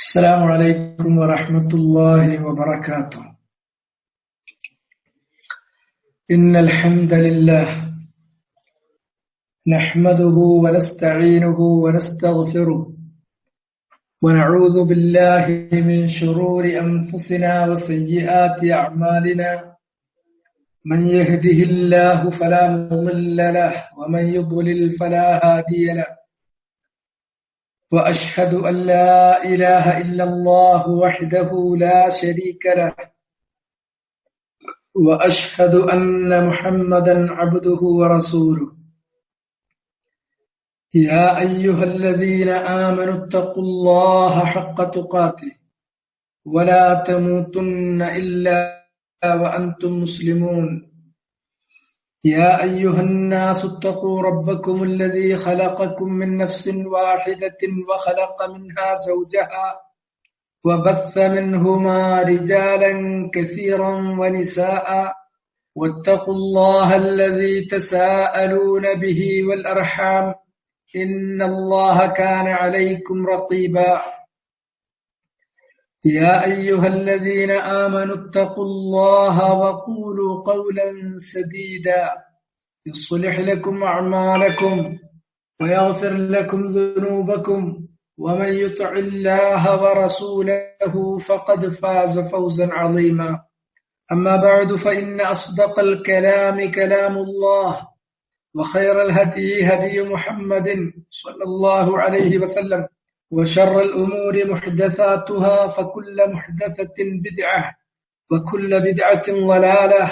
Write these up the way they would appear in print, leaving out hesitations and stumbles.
السلام عليكم ورحمة الله وبركاته. إن الحمد لله نحمده ونستعينه ونستغفره ونعوذ بالله من شرور أنفسنا وسيئات أعمالنا. من يهده الله فلا مضل له ومن يضلل فلا هادي له. وأشهد أن لا إله إلا الله وحده لا شريك له وأشهد أن محمدا عبده ورسوله. يا أيها الذين آمنوا اتقوا الله حق تقاته ولا تموتن إلا وأنتم مسلمون. يا أيها الناس اتقوا ربكم الذي خلقكم من نفس واحدة وخلق منها زوجها وبث منهما رجالا كثيرا ونساء واتقوا الله الذي تساءلون به والأرحام إن الله كان عليكم رقيبا. يا أيها الذين آمنوا اتقوا الله وقولوا قولا سديدا يصلح لكم أعمالكم ويغفر لكم ذنوبكم ومن يطع الله ورسوله فقد فاز فوزا عظيما. أما بعد فإن أصدق الكلام كلام الله وخير الهدي هدي محمد صلى الله عليه وسلم وشر الأمور محدثاتها فكل محدثة بدعة وكل بدعة ضلالة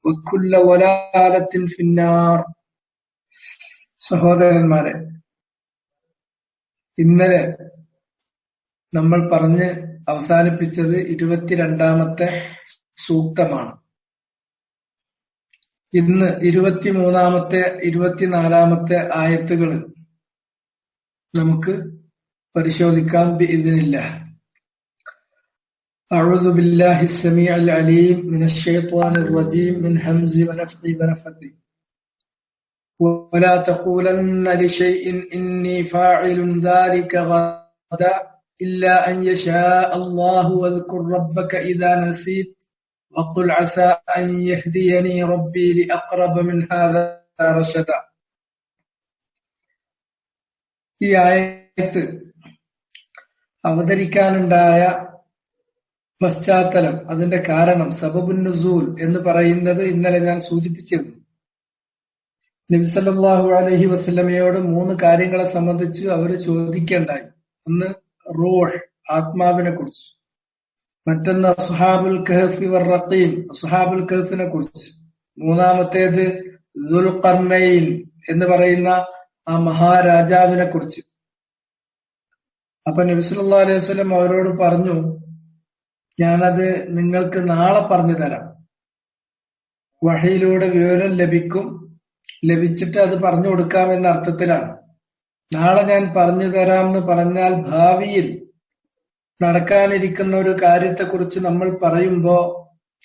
وكل ضلالة في النار. സഹോദരന്മാരെ, ഇന്നലെ നമ്മൾ പറഞ്ഞ് അവസാനിപ്പിച്ചത് 22ാമത്തെ സൂക്തമാണ്. ഇന്ന് 23ാമത്തെ 24ാമത്തെ ആയത്തുകൾ നമുക്ക് പരിശോധിക്കാം ബിഇذനില്ലാഹ്. أعوذ بالله السميع العليم من الشيطان الرجيم من همزه ونفخه ونفثه. ولا تقولن لشيء إني فاعل ذلك غدا إلا أن يشاء الله واذكر ربك إذا نسيت وقل عسى أن يهديني ربي لأقرب من هذا رشدا. ഈ ആയത്ത് അവതരിക്കാനുണ്ടായ പശ്ചാത്തലം, അതിന്റെ കാരണം, സബബുൻ നുസൂൽ എന്ന് പറയുന്നത് ഇന്നലെ ഞാൻ സൂചിപ്പിച്ചിരുന്നു. നബി സല്ലല്ലാഹു അലൈഹി വസല്ലമയോട് 3 കാര്യങ്ങളെ സംബന്ധിച്ച് അവർ ചോദിക്കുകയുണ്ടായി. ഒന്ന് റൂഹ്, ആത്മാവിനെ കുറിച്ച്. മറ്റൊന്ന് അസ്ഹാബുൽ കഹ്ഫി വർ-റഖീം, അസ്ഹാബുൽ കഹ്ഫിനെ കുറിച്ച്. മൂന്നാമത്തേത് ദുൽഖർനൈൻ എന്ന് പറയുന്ന ആ മഹാരാജാവിനെ കുറിച്ച്. അപ്പൊ നബി സല്ലല്ലാഹു അലൈഹി വസല്ലം അവരോട് പറഞ്ഞു, ഞാനത് നിങ്ങൾക്ക് നാളെ പറഞ്ഞു തരാം. വഹയിലൂടെ വിവരം ലഭിച്ചിട്ട് അത് പറഞ്ഞു കൊടുക്കാം എന്ന അർത്ഥത്തിലാണ്. നാളെ ഞാൻ പറഞ്ഞു തരാം എന്ന് പറഞ്ഞാൽ ഭാവിയിൽ നടക്കാനിരിക്കുന്ന ഒരു കാര്യത്തെക്കുറിച്ച് നമ്മൾ പറയുമ്പോ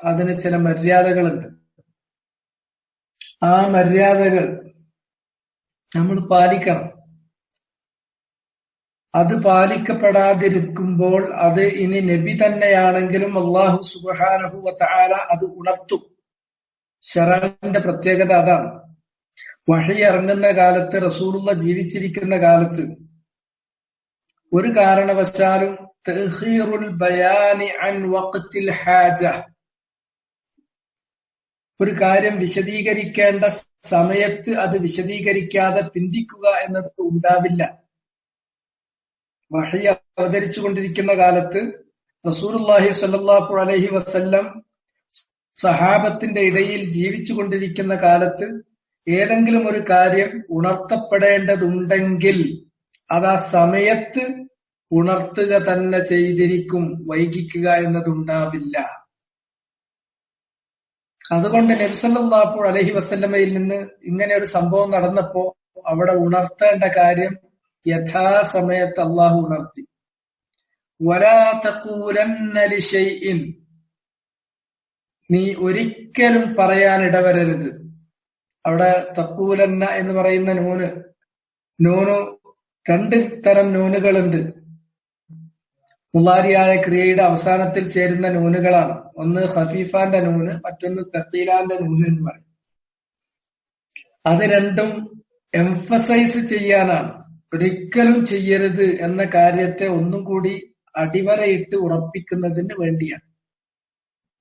അതിന് ചില മര്യാദകളുണ്ട്. ആ മര്യാദകൾ നമ്മൾ പാലിക്കണം. അത് പാലിക്കപ്പെടാതിരിക്കുമ്പോൾ അത് ഇനി നബി തന്നെയാണെങ്കിലും അല്ലാഹു സുബ്ഹാനഹു വ തആല അത് ഉണർത്തും. ശറഅന്റെ പ്രത്യേകത അതാണ്. വഹി ഇറങ്ങുന്ന കാലത്ത്, റസൂലുള്ളാഹി ജീവിച്ചിരിക്കുന്ന കാലത്ത് ഒരു കാരണവശാലും തഅഖീറുൽ ബയാനി അൻ വഖ്തിൽ ഹാജ, ഒരു കാര്യം വിശദീകരിക്കേണ്ട സമയത്ത് അത് വിശദീകരിക്കാതെ പിന്തിക്കുക എന്നത് ഉണ്ടാവില്ല. വഹി അവതരിച്ചുകൊണ്ടിരിക്കുന്ന കാലത്ത് റസൂലുള്ളാഹി സ്വല്ലല്ലാഹു അലൈഹി വസല്ലം സഹാബത്തിന്റെ ഇടയിൽ ജീവിച്ചുകൊണ്ടിരിക്കുന്ന കാലത്ത് ഏതെങ്കിലും ഒരു കാര്യം ഉണർത്തപ്പെടേണ്ടതുണ്ടെങ്കിൽ അത് ആ സമയത്ത് ഉണർത്തുക തന്നെ ചെയ്തിരിക്കും, വൈകിക്കുക എന്നതുണ്ടാവില്ല. അതുകൊണ്ട് നബി സല്ലല്ലാഹു അലൈഹി വസല്ലമയിൽ നിന്ന് ഇങ്ങനെ ഒരു സംഭവം നടന്നപ്പോ അവിടെ ഉണർത്തേണ്ട കാര്യം യഥാസമയത്ത് അള്ളാഹു ഉണർത്തി. വലാ തഖൂലന്ന ലിശൈഇൻ, നീ ഒരിക്കലും പറയാനിടവരരുത്. അവിടെ തഖൂലന്ന എന്ന് പറയുന്ന നൂന് 2 തരം നൂനുകളുണ്ട്. മുളാരിയായ ക്രിയയുടെ അവസാനത്തിൽ ചേരുന്ന നൂനുകളാണ്. ഒന്ന് ഖഫീഫാന്റെ നൂന്, മറ്റൊന്ന് തഖീലാന്റെ നൂന് എന്ന് പറയും. അത് രണ്ടും എംഫസൈസ് ചെയ്യാനാണ്, ഒരിക്കലും ചെയ്യരുത് എന്ന കാര്യത്തെ ഒന്നും കൂടി അടിവരയിട്ട് ഉറപ്പിക്കുന്നതിന് വേണ്ടിയാണ്,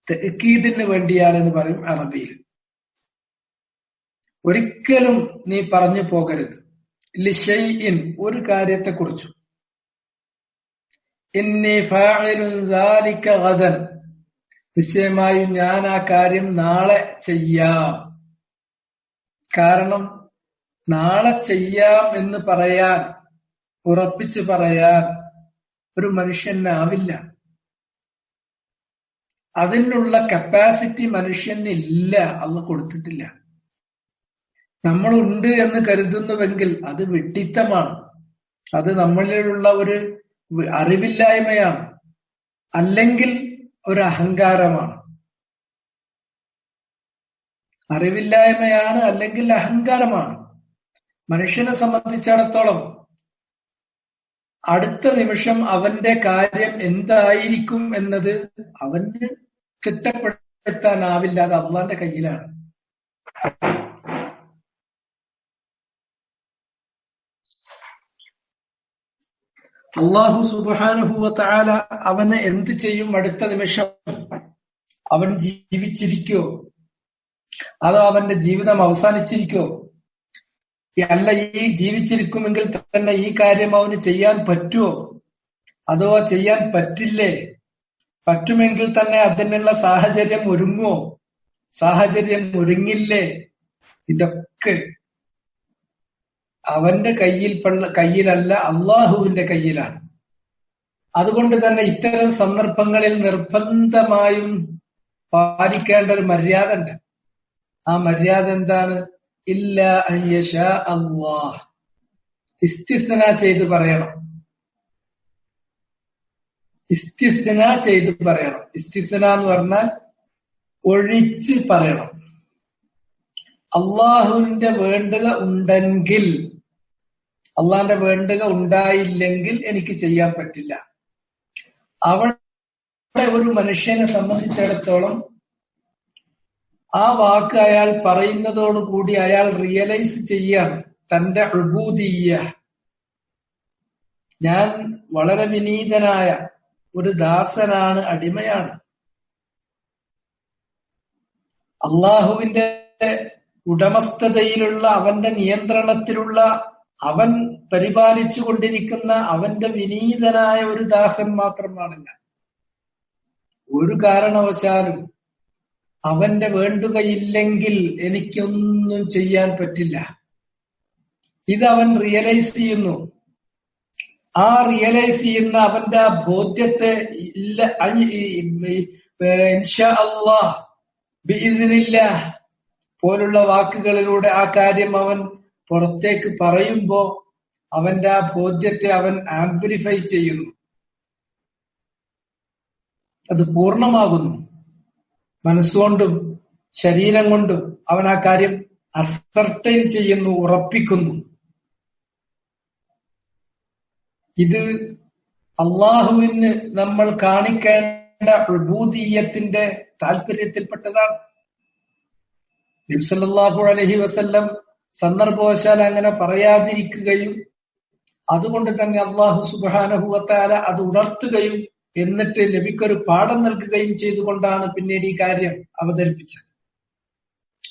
തഅക്കീദിന് വേണ്ടിയാണ് എന്ന് പറയും അറബിയിൽ. ഒരിക്കലും നീ പറഞ്ഞു പോകരുത്, ലിശൈഇൻ ഒരു കാര്യത്തെക്കുറിച്ചും, ഇന്നി ഫാഇലുൻ ദാലിക ഗദൻ നിശ്ചയമായും ഞാൻ ആ കാര്യം നാളെ ചെയ്യാം. കാരണം നാളെ ചെയ്യാം എന്ന് പറയാൻ, ഉറപ്പിച്ചു പറയാൻ ഒരു മനുഷ്യനാവില്ല. അതിനുള്ള കപ്പാസിറ്റി മനുഷ്യനില്ല, അള്ളാഹ് കൊടുത്തിട്ടില്ല. നമ്മളുണ്ട് എന്ന് കരുതുന്നുവെങ്കിൽ അത് വിഡ്ഢിത്തമാണ്, അത് നമ്മളിലുള്ള ഒരു അറിവില്ലായ്മയാണ്, അല്ലെങ്കിൽ ഒരു അഹങ്കാരമാണ്. അറിവില്ലായ്മയാണ്, അല്ലെങ്കിൽ അഹങ്കാരമാണ്. മനുഷ്യനെ സംബന്ധിച്ചിടത്തോളം അടുത്ത നിമിഷം അവന്റെ കാര്യം എന്തായിരിക്കും എന്നത് അവന് തിട്ടപ്പെടുത്താനാവില്ല, അത് അള്ളാന്റെ കയ്യിലാണ്. അല്ലാഹു സുബ്ഹാനഹു വ തആല അവന് എന്ത് ചെയ്യും അടുത്ത നിമിഷം? അവൻ ജീവിച്ചിരിക്കോ, അതോ അവന്റെ ജീവിതം അവസാനിച്ചിരിക്കോ? അല്ല, ഈ ജീവിച്ചിരിക്കുമെങ്കിൽ തന്നെ ഈ കാര്യം അവന് ചെയ്യാൻ പറ്റുമോ, അതോ ചെയ്യാൻ പറ്റില്ലേ? പറ്റുമെങ്കിൽ തന്നെ അതിനുള്ള സാഹചര്യം ഒരുങ്ങുമോ, സാഹചര്യം ഒരുങ്ങില്ലേ? ഇതൊക്കെ അവന്റെ കയ്യിലല്ല, അള്ളാഹുവിന്റെ കയ്യിലാണ്. അതുകൊണ്ട് തന്നെ ഇത്തരം സന്ദർഭങ്ങളിൽ നിർബന്ധമായും പാലിക്കേണ്ട ഒരു മര്യാദ ഉണ്ട്. ആ മര്യാദ എന്താണ്? ഇല്ലാ അൻ യശാ അല്ലാഹ്. ഇസ്തിസ്നാ ചെയ്ത് പറയണം, ഇസ്തിസ്നാ ചെയ്ത് പറയണം. ഇസ്തിസ്നാ എന്ന് പറഞ്ഞാൽ ഒഴിച്ച് പറയണം. അള്ളാഹുവിന്റെ വേണ്ടുക ഉണ്ടെങ്കിൽ, അള്ളാന്റെ വേണ്ടുക ഉണ്ടായില്ലെങ്കിൽ എനിക്ക് ചെയ്യാൻ പറ്റില്ല. അവിടെ ഒരു മനുഷ്യനെ സംബന്ധിച്ചിടത്തോളം ആ വാക്ക് അയാൾ പറയുന്നതോടുകൂടി അയാൾ റിയലൈസ് ചെയ്യാണ് തന്റെ ഉബൂദിയ്യ, ഞാൻ വളരെ വിനീതനായ ഒരു ദാസനാണ്, അടിമയാണ്. അള്ളാഹുവിന്റെ ഉടമസ്ഥതയിലുള്ള, അവന്റെ നിയന്ത്രണത്തിലുള്ള, അവൻ പരിപാലിച്ചു കൊണ്ടിരിക്കുന്ന അവന്റെ വിനീതനായ ഒരു ദാസൻ മാത്രമാണ് ഞാൻ. ഒരു കാരണവശാലും അവന്റെ വേണ്ടുകയില്ലെങ്കിൽ എനിക്കൊന്നും ചെയ്യാൻ പറ്റില്ല. ഇതവൻ റിയലൈസ് ചെയ്യുന്നു. ആ റിയലൈസ് ചെയ്യുന്ന അവന്റെ ആ ബോധ്യത്തെ ഇൻഷാ അല്ലാഹ് ബിഇദ്നില്ലാഹ് പോലുള്ള വാക്കുകളിലൂടെ ആ കാര്യം അവൻ പുറത്തേക്ക് പറയുമ്പോ അവന്റെ ആ ബോധ്യത്തെ അവൻ ആംപ്ലിഫൈ ചെയ്യുന്നു, അത് പൂർണ്ണമാകുന്നു. മനസ്സുകൊണ്ടും ശരീരം കൊണ്ടും അവൻ ആ കാര്യം അസർട്ടൈൻ ചെയ്യുന്നു, ഉറപ്പിക്കുന്നു. ഇത് അള്ളാഹുവിന് നമ്മൾ കാണിക്കേണ്ട ഉബൂദിയ്യത്തിന്റെ താല്പര്യത്തിൽപ്പെട്ടതാണ്. നബി സല്ലല്ലാഹു അലൈഹി വസല്ലം സന്ദർഭവശാൽ അങ്ങനെ പറയാതിരിക്കുകയും അതുകൊണ്ട് തന്നെ അല്ലാഹു സുബ്ഹാനഹു വ തആല അത് ഉണർത്തുകയും എന്നിട്ട് നബിക്കൊരു പാഠം നൽകുകയും ചെയ്തുകൊണ്ടാണ് പിന്നീട് ഈ കാര്യം അവതരിപ്പിച്ചത്.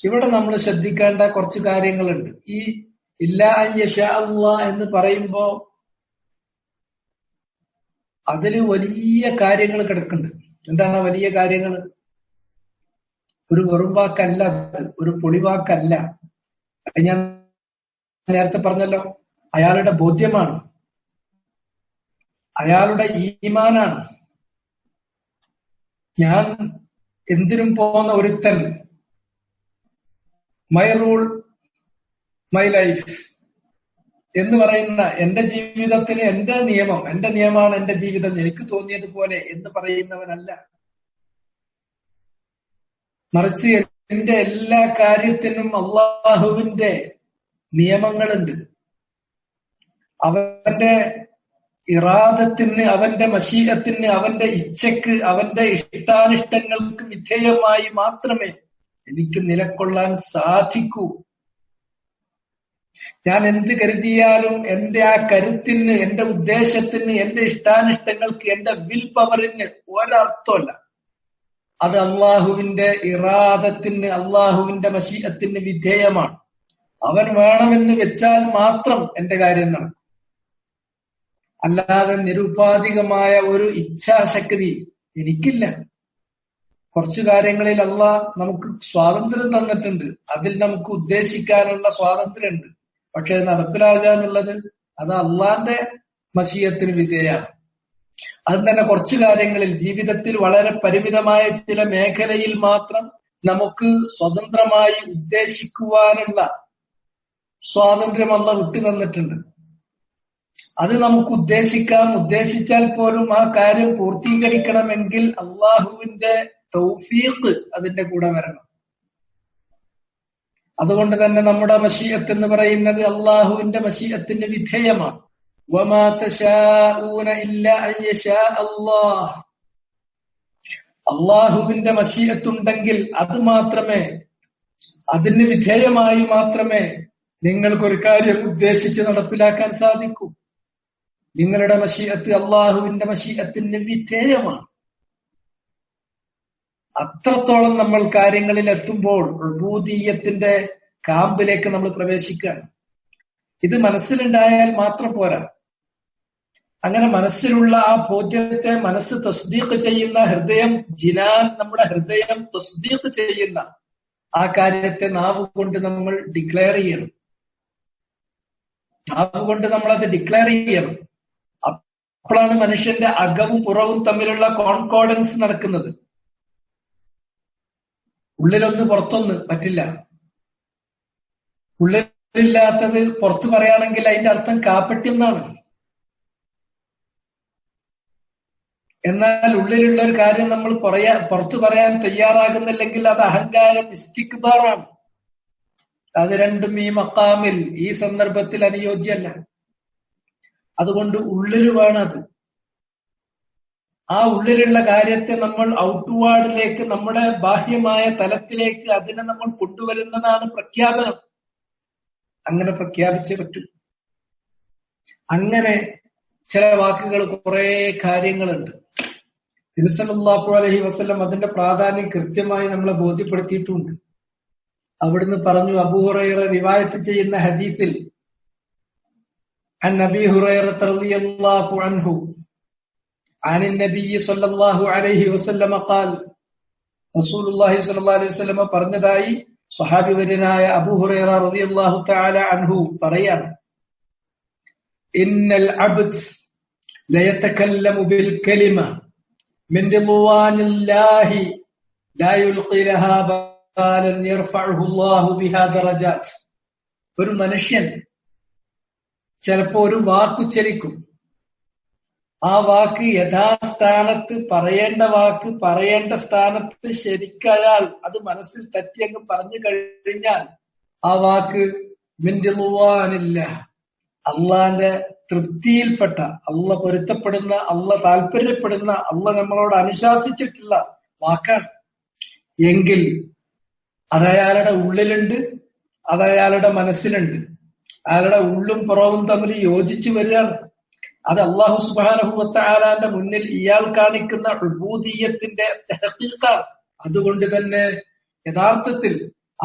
ഇവിടെ നമ്മൾ ശ്രദ്ധിക്കേണ്ട കുറച്ച് കാര്യങ്ങളുണ്ട്. ഈ ഇല്ലാ അൻ യശാ അല്ലാഹ് എന്ന് പറയുമ്പോ അതില് വലിയ കാര്യങ്ങൾ കിടക്കുന്നുണ്ട്. എന്താണ് വലിയ കാര്യങ്ങൾ? ഒരു വെറും വാക്കല്ല, ഒരു പൊളിവാക്കല്ല. ഞാൻ നേരത്തെ പറഞ്ഞല്ലോ, അയാളുടെ ബോധ്യമാണ്, അയാളുടെ ഈമാനാണ്. ഞാൻ എന്തിനും പോകുന്ന ഒരുത്തൻ, മൈ റൂൾ മൈ ലൈഫ് എന്ന് പറയുന്ന, എന്റെ ജീവിതത്തിന് എന്റെ നിയമം, എന്റെ നിയമമാണ് എന്റെ ജീവിതം, എനിക്ക് തോന്നിയതുപോലെ എന്ന് പറയുന്നവനല്ല. മറിച്ച് എന്റെ എല്ലാ കാര്യത്തിനും അള്ളാഹുവിന്റെ നിയമങ്ങളുണ്ട്. അവന്റെ ഇറാദത്തിന്, അവന്റെ മശീഅത്തിന്, അവന്റെ ഇച്ഛക്ക്, അവന്റെ ഇഷ്ടാനിഷ്ടങ്ങൾക്ക് വിധേയമായി മാത്രമേ എനിക്ക് നിലകൊള്ളാൻ സാധിക്കൂ. ഞാൻ എന്ത് കരുതിയാലും എന്റെ ആ കരുത്തിന്, എന്റെ ഉദ്ദേശത്തിന്, എന്റെ ഇഷ്ടാനിഷ്ടങ്ങൾക്ക്, എന്റെ വിൽ പവറിന് ഒരർത്ഥമല്ല. അത് അള്ളാഹുവിന്റെ ഇറാദത്തിന്, അള്ളാഹുവിന്റെ മശീഅത്തിന് വിധേയമാണ്. അവൻ വേണമെന്ന് വെച്ചാൽ മാത്രം എന്റെ കാര്യം നടക്കും. അല്ലാതെ നിരുപാധികമായ ഒരു ഇച്ഛാശക്തി എനിക്കില്ല. കുറച്ചു കാര്യങ്ങളിൽ അള്ളാഹ് നമുക്ക് സ്വാതന്ത്ര്യം തന്നിട്ടുണ്ട്. അതിൽ നമുക്ക് ഉദ്ദേശിക്കാനുള്ള സ്വാതന്ത്ര്യമുണ്ട്. പക്ഷെ നടപ്പിലാകുക എന്നുള്ളത് അത് അള്ളാന്റെ മശീഅത്തിന് വിധേയമാണ്. അത് തന്നെ കുറച്ചു കാര്യങ്ങളിൽ, ജീവിതത്തിൽ വളരെ പരിമിതമായ ചില മേഖലയിൽ മാത്രം നമുക്ക് സ്വതന്ത്രമായി ഉദ്ദേശിക്കുവാനുള്ള സ്വാതന്ത്ര്യം അള്ളാഹ് വിട്ടു തന്നിട്ടുണ്ട്. അത് നമുക്ക് ഉദ്ദേശിക്കാം. ഉദ്ദേശിച്ചാൽ പോലും ആ കാര്യം പൂർത്തീകരിക്കണമെങ്കിൽ അള്ളാഹുവിന്റെ തൗഫീഖ് അതിന്റെ കൂടെ വരണം. അതുകൊണ്ട് തന്നെ നമ്മുടെ മശീഅത്ത് എന്ന് പറയുന്നത് അള്ളാഹുവിന്റെ മശീഅത്തിന് വിധേയമാണ്. വമാ തശാഊന ഇല്ലാ അൻ യശാ അല്ലാഹ്. അള്ളാഹുവിന്റെ മശീഅത്തുണ്ടെങ്കിൽ അത് മാത്രമേ, അതിന് വിധേയമായി മാത്രമേ നിങ്ങൾക്കൊരു കാര്യം ഉദ്ദേശിച്ച് നടപ്പിലാക്കാൻ സാധിക്കൂ. നിങ്ങളുടെ മശീഅത്ത് അള്ളാഹുവിന്റെ മശീഅത്തിന് വിധേയമാണ്. അത്രത്തോളം നമ്മൾ കാര്യങ്ങളിൽ എത്തുമ്പോൾ ഉബൂദിയ്യത്തിന്റെ കാമ്പിലേക്ക് നമ്മൾ പ്രവേശിക്കുകയാണ്. ഇത് മനസ്സിലുണ്ടായാൽ മാത്രം പോരാ. അങ്ങനെ മനസ്സിലുള്ള ആ ബോധ്യത്തെ മനസ്സ് തസ്ദീഖ് ചെയ്യുന്ന, ഹൃദയം ജിനാൻ, നമ്മുടെ ഹൃദയം തസ്ദീഖ് ചെയ്യുന്ന ആ കാര്യത്തെ നാവ് കൊണ്ട് നമ്മൾ ഡിക്ലെയർ ചെയ്യണം. നാവ് കൊണ്ട് നമ്മൾ അത് ഡിക്ലെയർ ചെയ്യണം. അപ്പോഴാണ് മനുഷ്യന്റെ അകവും പുറവും തമ്മിലുള്ള കോൺകോർഡൻസ് നടക്കുന്നത്. ഉള്ളിലൊന്ന് പുറത്തൊന്ന് പറ്റില്ല. ഉള്ളിലില്ലാത്തത് പുറത്തു പറയുകയാണെങ്കിൽ അതിന്റെ അർത്ഥം കാപ്പട്യം എന്നാണ്. എന്നാൽ ഉള്ളിലുള്ള ഒരു കാര്യം നമ്മൾ പുറത്തു പറയാൻ തയ്യാറാകുന്നില്ലെങ്കിൽ അത് അഹങ്കാരം, ഇസ്തിക്ബാറാണ്. അത് രണ്ടും ഈ മക്കാമിൽ, ഈ സന്ദർഭത്തിൽ അനുയോജ്യമല്ല. അതുകൊണ്ട് ഉള്ളിൽ വേണത്. ആ ഉള്ളിലുള്ള കാര്യത്തെ നമ്മൾ ഔട്ട്വാർഡിലേക്ക്, നമ്മുടെ ബാഹ്യമായ തലത്തിലേക്ക് അതിനെ നമ്മൾ കൊണ്ടുവരുന്നതാണ് പ്രഖ്യാപനം. അങ്ങനെ പ്രഖ്യാപിച്ചേ പറ്റൂ. അങ്ങനെ ചില വാക്കുകൾ, കുറെ കാര്യങ്ങളുണ്ട്. നബി സല്ലല്ലാഹു അലൈഹി വസല്ലം അതിന്റെ പ്രാധാന്യം കൃത്യമായി നമ്മളെ ബോധ്യപ്പെടുത്തിയിട്ടുണ്ട്. അവിടുന്ന് പറഞ്ഞു, അബൂ ഹുറൈറ റിവായത്ത് ചെയ്യുന്ന ഹദീസിൽ, അൻ അബീ ഹുറൈറ റളിയല്ലാഹു അൻഹു അനിൻ നബി സല്ലല്ലാഹു അലൈഹി വസല്ലം ഖാൽ, റസൂലുള്ളാഹി സ്വല്ലല്ലാഹു അലൈഹി വസല്ലം പറഞ്ഞതായി സ്വഹാബി വര്യനായ അബൂ ഹുറൈറ റളിയല്ലാഹു തആല അൻഹു പറയാണ്, ഇന്നൽ അബ്ദ് ലയതകല്ലമു ബിൽ കലിമ മിൻ റിദ്വാനില്ലാഹി ലാ യുൽഖി ലഹാ ബാലൻ യർഫഉഹു അല്ലാഹു ബിഹാ ദറജാത്ത്. ഒരു മനുഷ്യൻ ചിലപ്പോ ഒരു വാക്കുച്ചരിക്കും. ആ വാക്ക് യഥാസ്ഥാനത്ത് പറയേണ്ട വാക്ക് പറയേണ്ട സ്ഥാനത്ത് ശരിക്കയാൾ അത് മനസ്സിൽ തട്ടിയങ്ങ് പറഞ്ഞു കഴിഞ്ഞാൽ ആ വാക്ക് മിൻ റിദ്വാനില്ലാഹ്, അള്ളാന്റെ തൃപ്തിയിൽപ്പെട്ട, അള്ള പൊരുത്തപ്പെടുന്ന, അള്ള താല്പര്യപ്പെടുന്ന, അള്ള നമ്മളോട് അനുശാസിച്ചിട്ടുള്ള വാക്കാണ് എങ്കിൽ അതയാളുടെ ഉള്ളിലുണ്ട്, അതയാളുടെ മനസ്സിലുണ്ട്. അയാളുടെ ഉള്ളും പുറവും തമ്മിൽ യോജിച്ചു വരികയാണ്. അത് അല്ലാഹു സുബ്ഹാനഹു വ തആലാന്റെ മുന്നിൽ ഇയാൾ കാണിക്കുന്ന ഉബൂദിയ്യത്തിന്റെ തഹഖീഖാണ്. അതുകൊണ്ട് തന്നെ യഥാർത്ഥത്തിൽ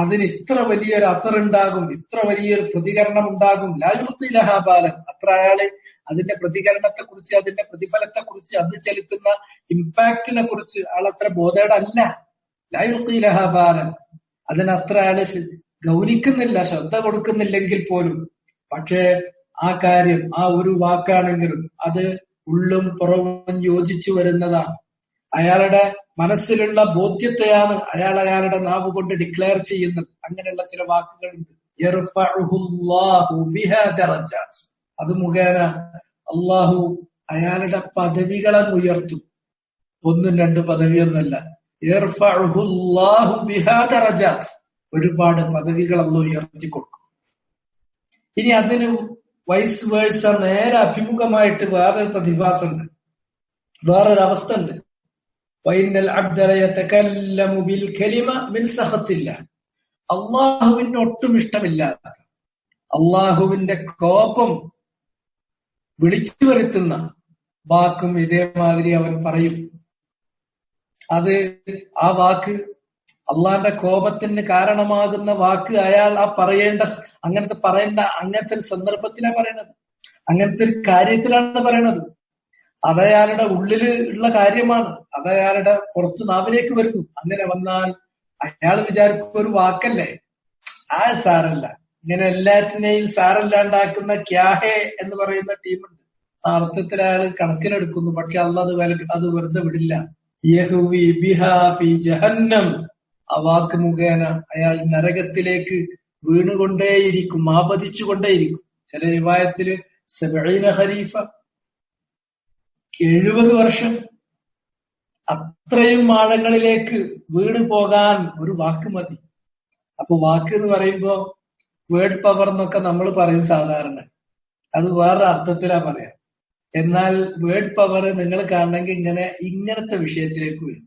അതിന് ഇത്ര വലിയൊരു അസറുണ്ടാകും, ഇത്ര വലിയൊരു പ്രതികരണം ഉണ്ടാകും. ലാ യുൽഖി ലഹാ ബാലൻ. അത്ര അയാള് അതിന്റെ പ്രതികരണത്തെ കുറിച്ച്, അതിന്റെ പ്രതിഫലത്തെ കുറിച്ച്, അത് ചെലുത്തുന്ന ഇമ്പാക്റ്റിനെ കുറിച്ച് ആളത്ര ബോധേടല്ല. ലാ യുൽഖി ലഹാ ബാലൻ. അതിനത്ര അയാള് ഗൗനിക്കുന്നില്ല, ശ്രദ്ധ കൊടുക്കുന്നില്ലെങ്കിൽ പോലും. പക്ഷേ ആ കാര്യം, ആ ഒരു വാക്കാണെങ്കിലും അത് ഉള്ളും പുറവും യോജിച്ചു വരുന്നതാണ്. അയാളുടെ മനസ്സിലുള്ള ബോധ്യത്തെയാണ് അയാൾ അയാളുടെ നാവ് കൊണ്ട് ഡിക്ലെയർ ചെയ്യുന്നത്. അങ്ങനെയുള്ള ചില വാക്കുകളുണ്ട്. യർഫഉഹുല്ലാഹു ബിഹാ ദറജാത്ത്. അത് മുഖേന അള്ളാഹു അയാളുടെ പദവികളെ ഉയർത്തും. ഒന്നും രണ്ട് പദവിയൊന്നല്ല. യർഫഉഹുല്ലാഹു ബിഹാ ദറജാത്ത്. ഒരുപാട് പദവികൾ അള്ളാഹു ഉയർത്തി കൊടുക്കും. ഇനി അതിന് വൈസ് വേഴ്സ നേരെ അഭിമുഖമായിട്ട് വേറൊരു പ്രതിഭാസമുണ്ട്, വേറൊരവസ്ഥ ഉണ്ട്. വൈനൽ അബ്ദ ലയതകല്ലമു ബിൽ കലിമ മിൻ സഖത്തില്ലാഹ്. അള്ളാഹുവിന് ഒട്ടും ഇഷ്ടമില്ലാത്ത, അള്ളാഹുവിന്റെ കോപം വിളിച്ചു വരുത്തുന്ന വാക്കും ഇതേമാതിരി അവൻ പറയും. അത് ആ വാക്ക് അള്ളാന്റെ കോപത്തിന് കാരണമാകുന്ന വാക്ക് അയാൾ ആ അങ്ങനത്തെ ഒരു സന്ദർഭത്തിലാണ് പറയണത്, അങ്ങനത്തെ ഒരു കാര്യത്തിലാണ് പറയണത്. അതയാളുടെ ഉള്ളില് ഉള്ള കാര്യമാണ്, അതയാളുടെ പുറത്ത് നാവിലേക്ക് വരുന്നു. അങ്ങനെ വന്നാൽ അയാൾ വിചാരിക്കും ഒരു വാക്കല്ലേ, ആ സാരല്ല. ഇങ്ങനെ എല്ലാറ്റിനെയും സാരല്ലാണ്ടാക്കുന്ന ക്യാഹെ എന്ന് പറയുന്ന ടീമുണ്ട്. ആ അർത്ഥത്തിൽ അയാൾ കണക്കിലെടുക്കുന്നു. പക്ഷെ അള്ളാഹ് അത് വെറുതെ വിടില്ല. യഹ്വി ബിഹാ ഫീ ജഹന്നം. ആ വാക്ക് മുഖേന അയാൾ നരകത്തിലേക്ക് വീണുകൊണ്ടേയിരിക്കും, ആപതിച്ചുകൊണ്ടേയിരിക്കും. ചില റിവായത്തില് 70 ഖരീഫ, 70 വർഷം, അത്രയും ആഴങ്ങളിലേക്ക് വീണു പോകാൻ ഒരു വാക്ക് മതി. അപ്പൊ വാക്ക് എന്ന് പറയുമ്പോ വേർഡ് പവർ എന്നൊക്കെ നമ്മൾ പറയും സാധാരണ, അത് വേറെ അർത്ഥത്തിലാ പറയാം. എന്നാൽ വേർഡ് പവർ നിങ്ങൾ കാണണമെങ്കിൽ ഇങ്ങനത്തെ വിഷയത്തിലേക്ക് വരും.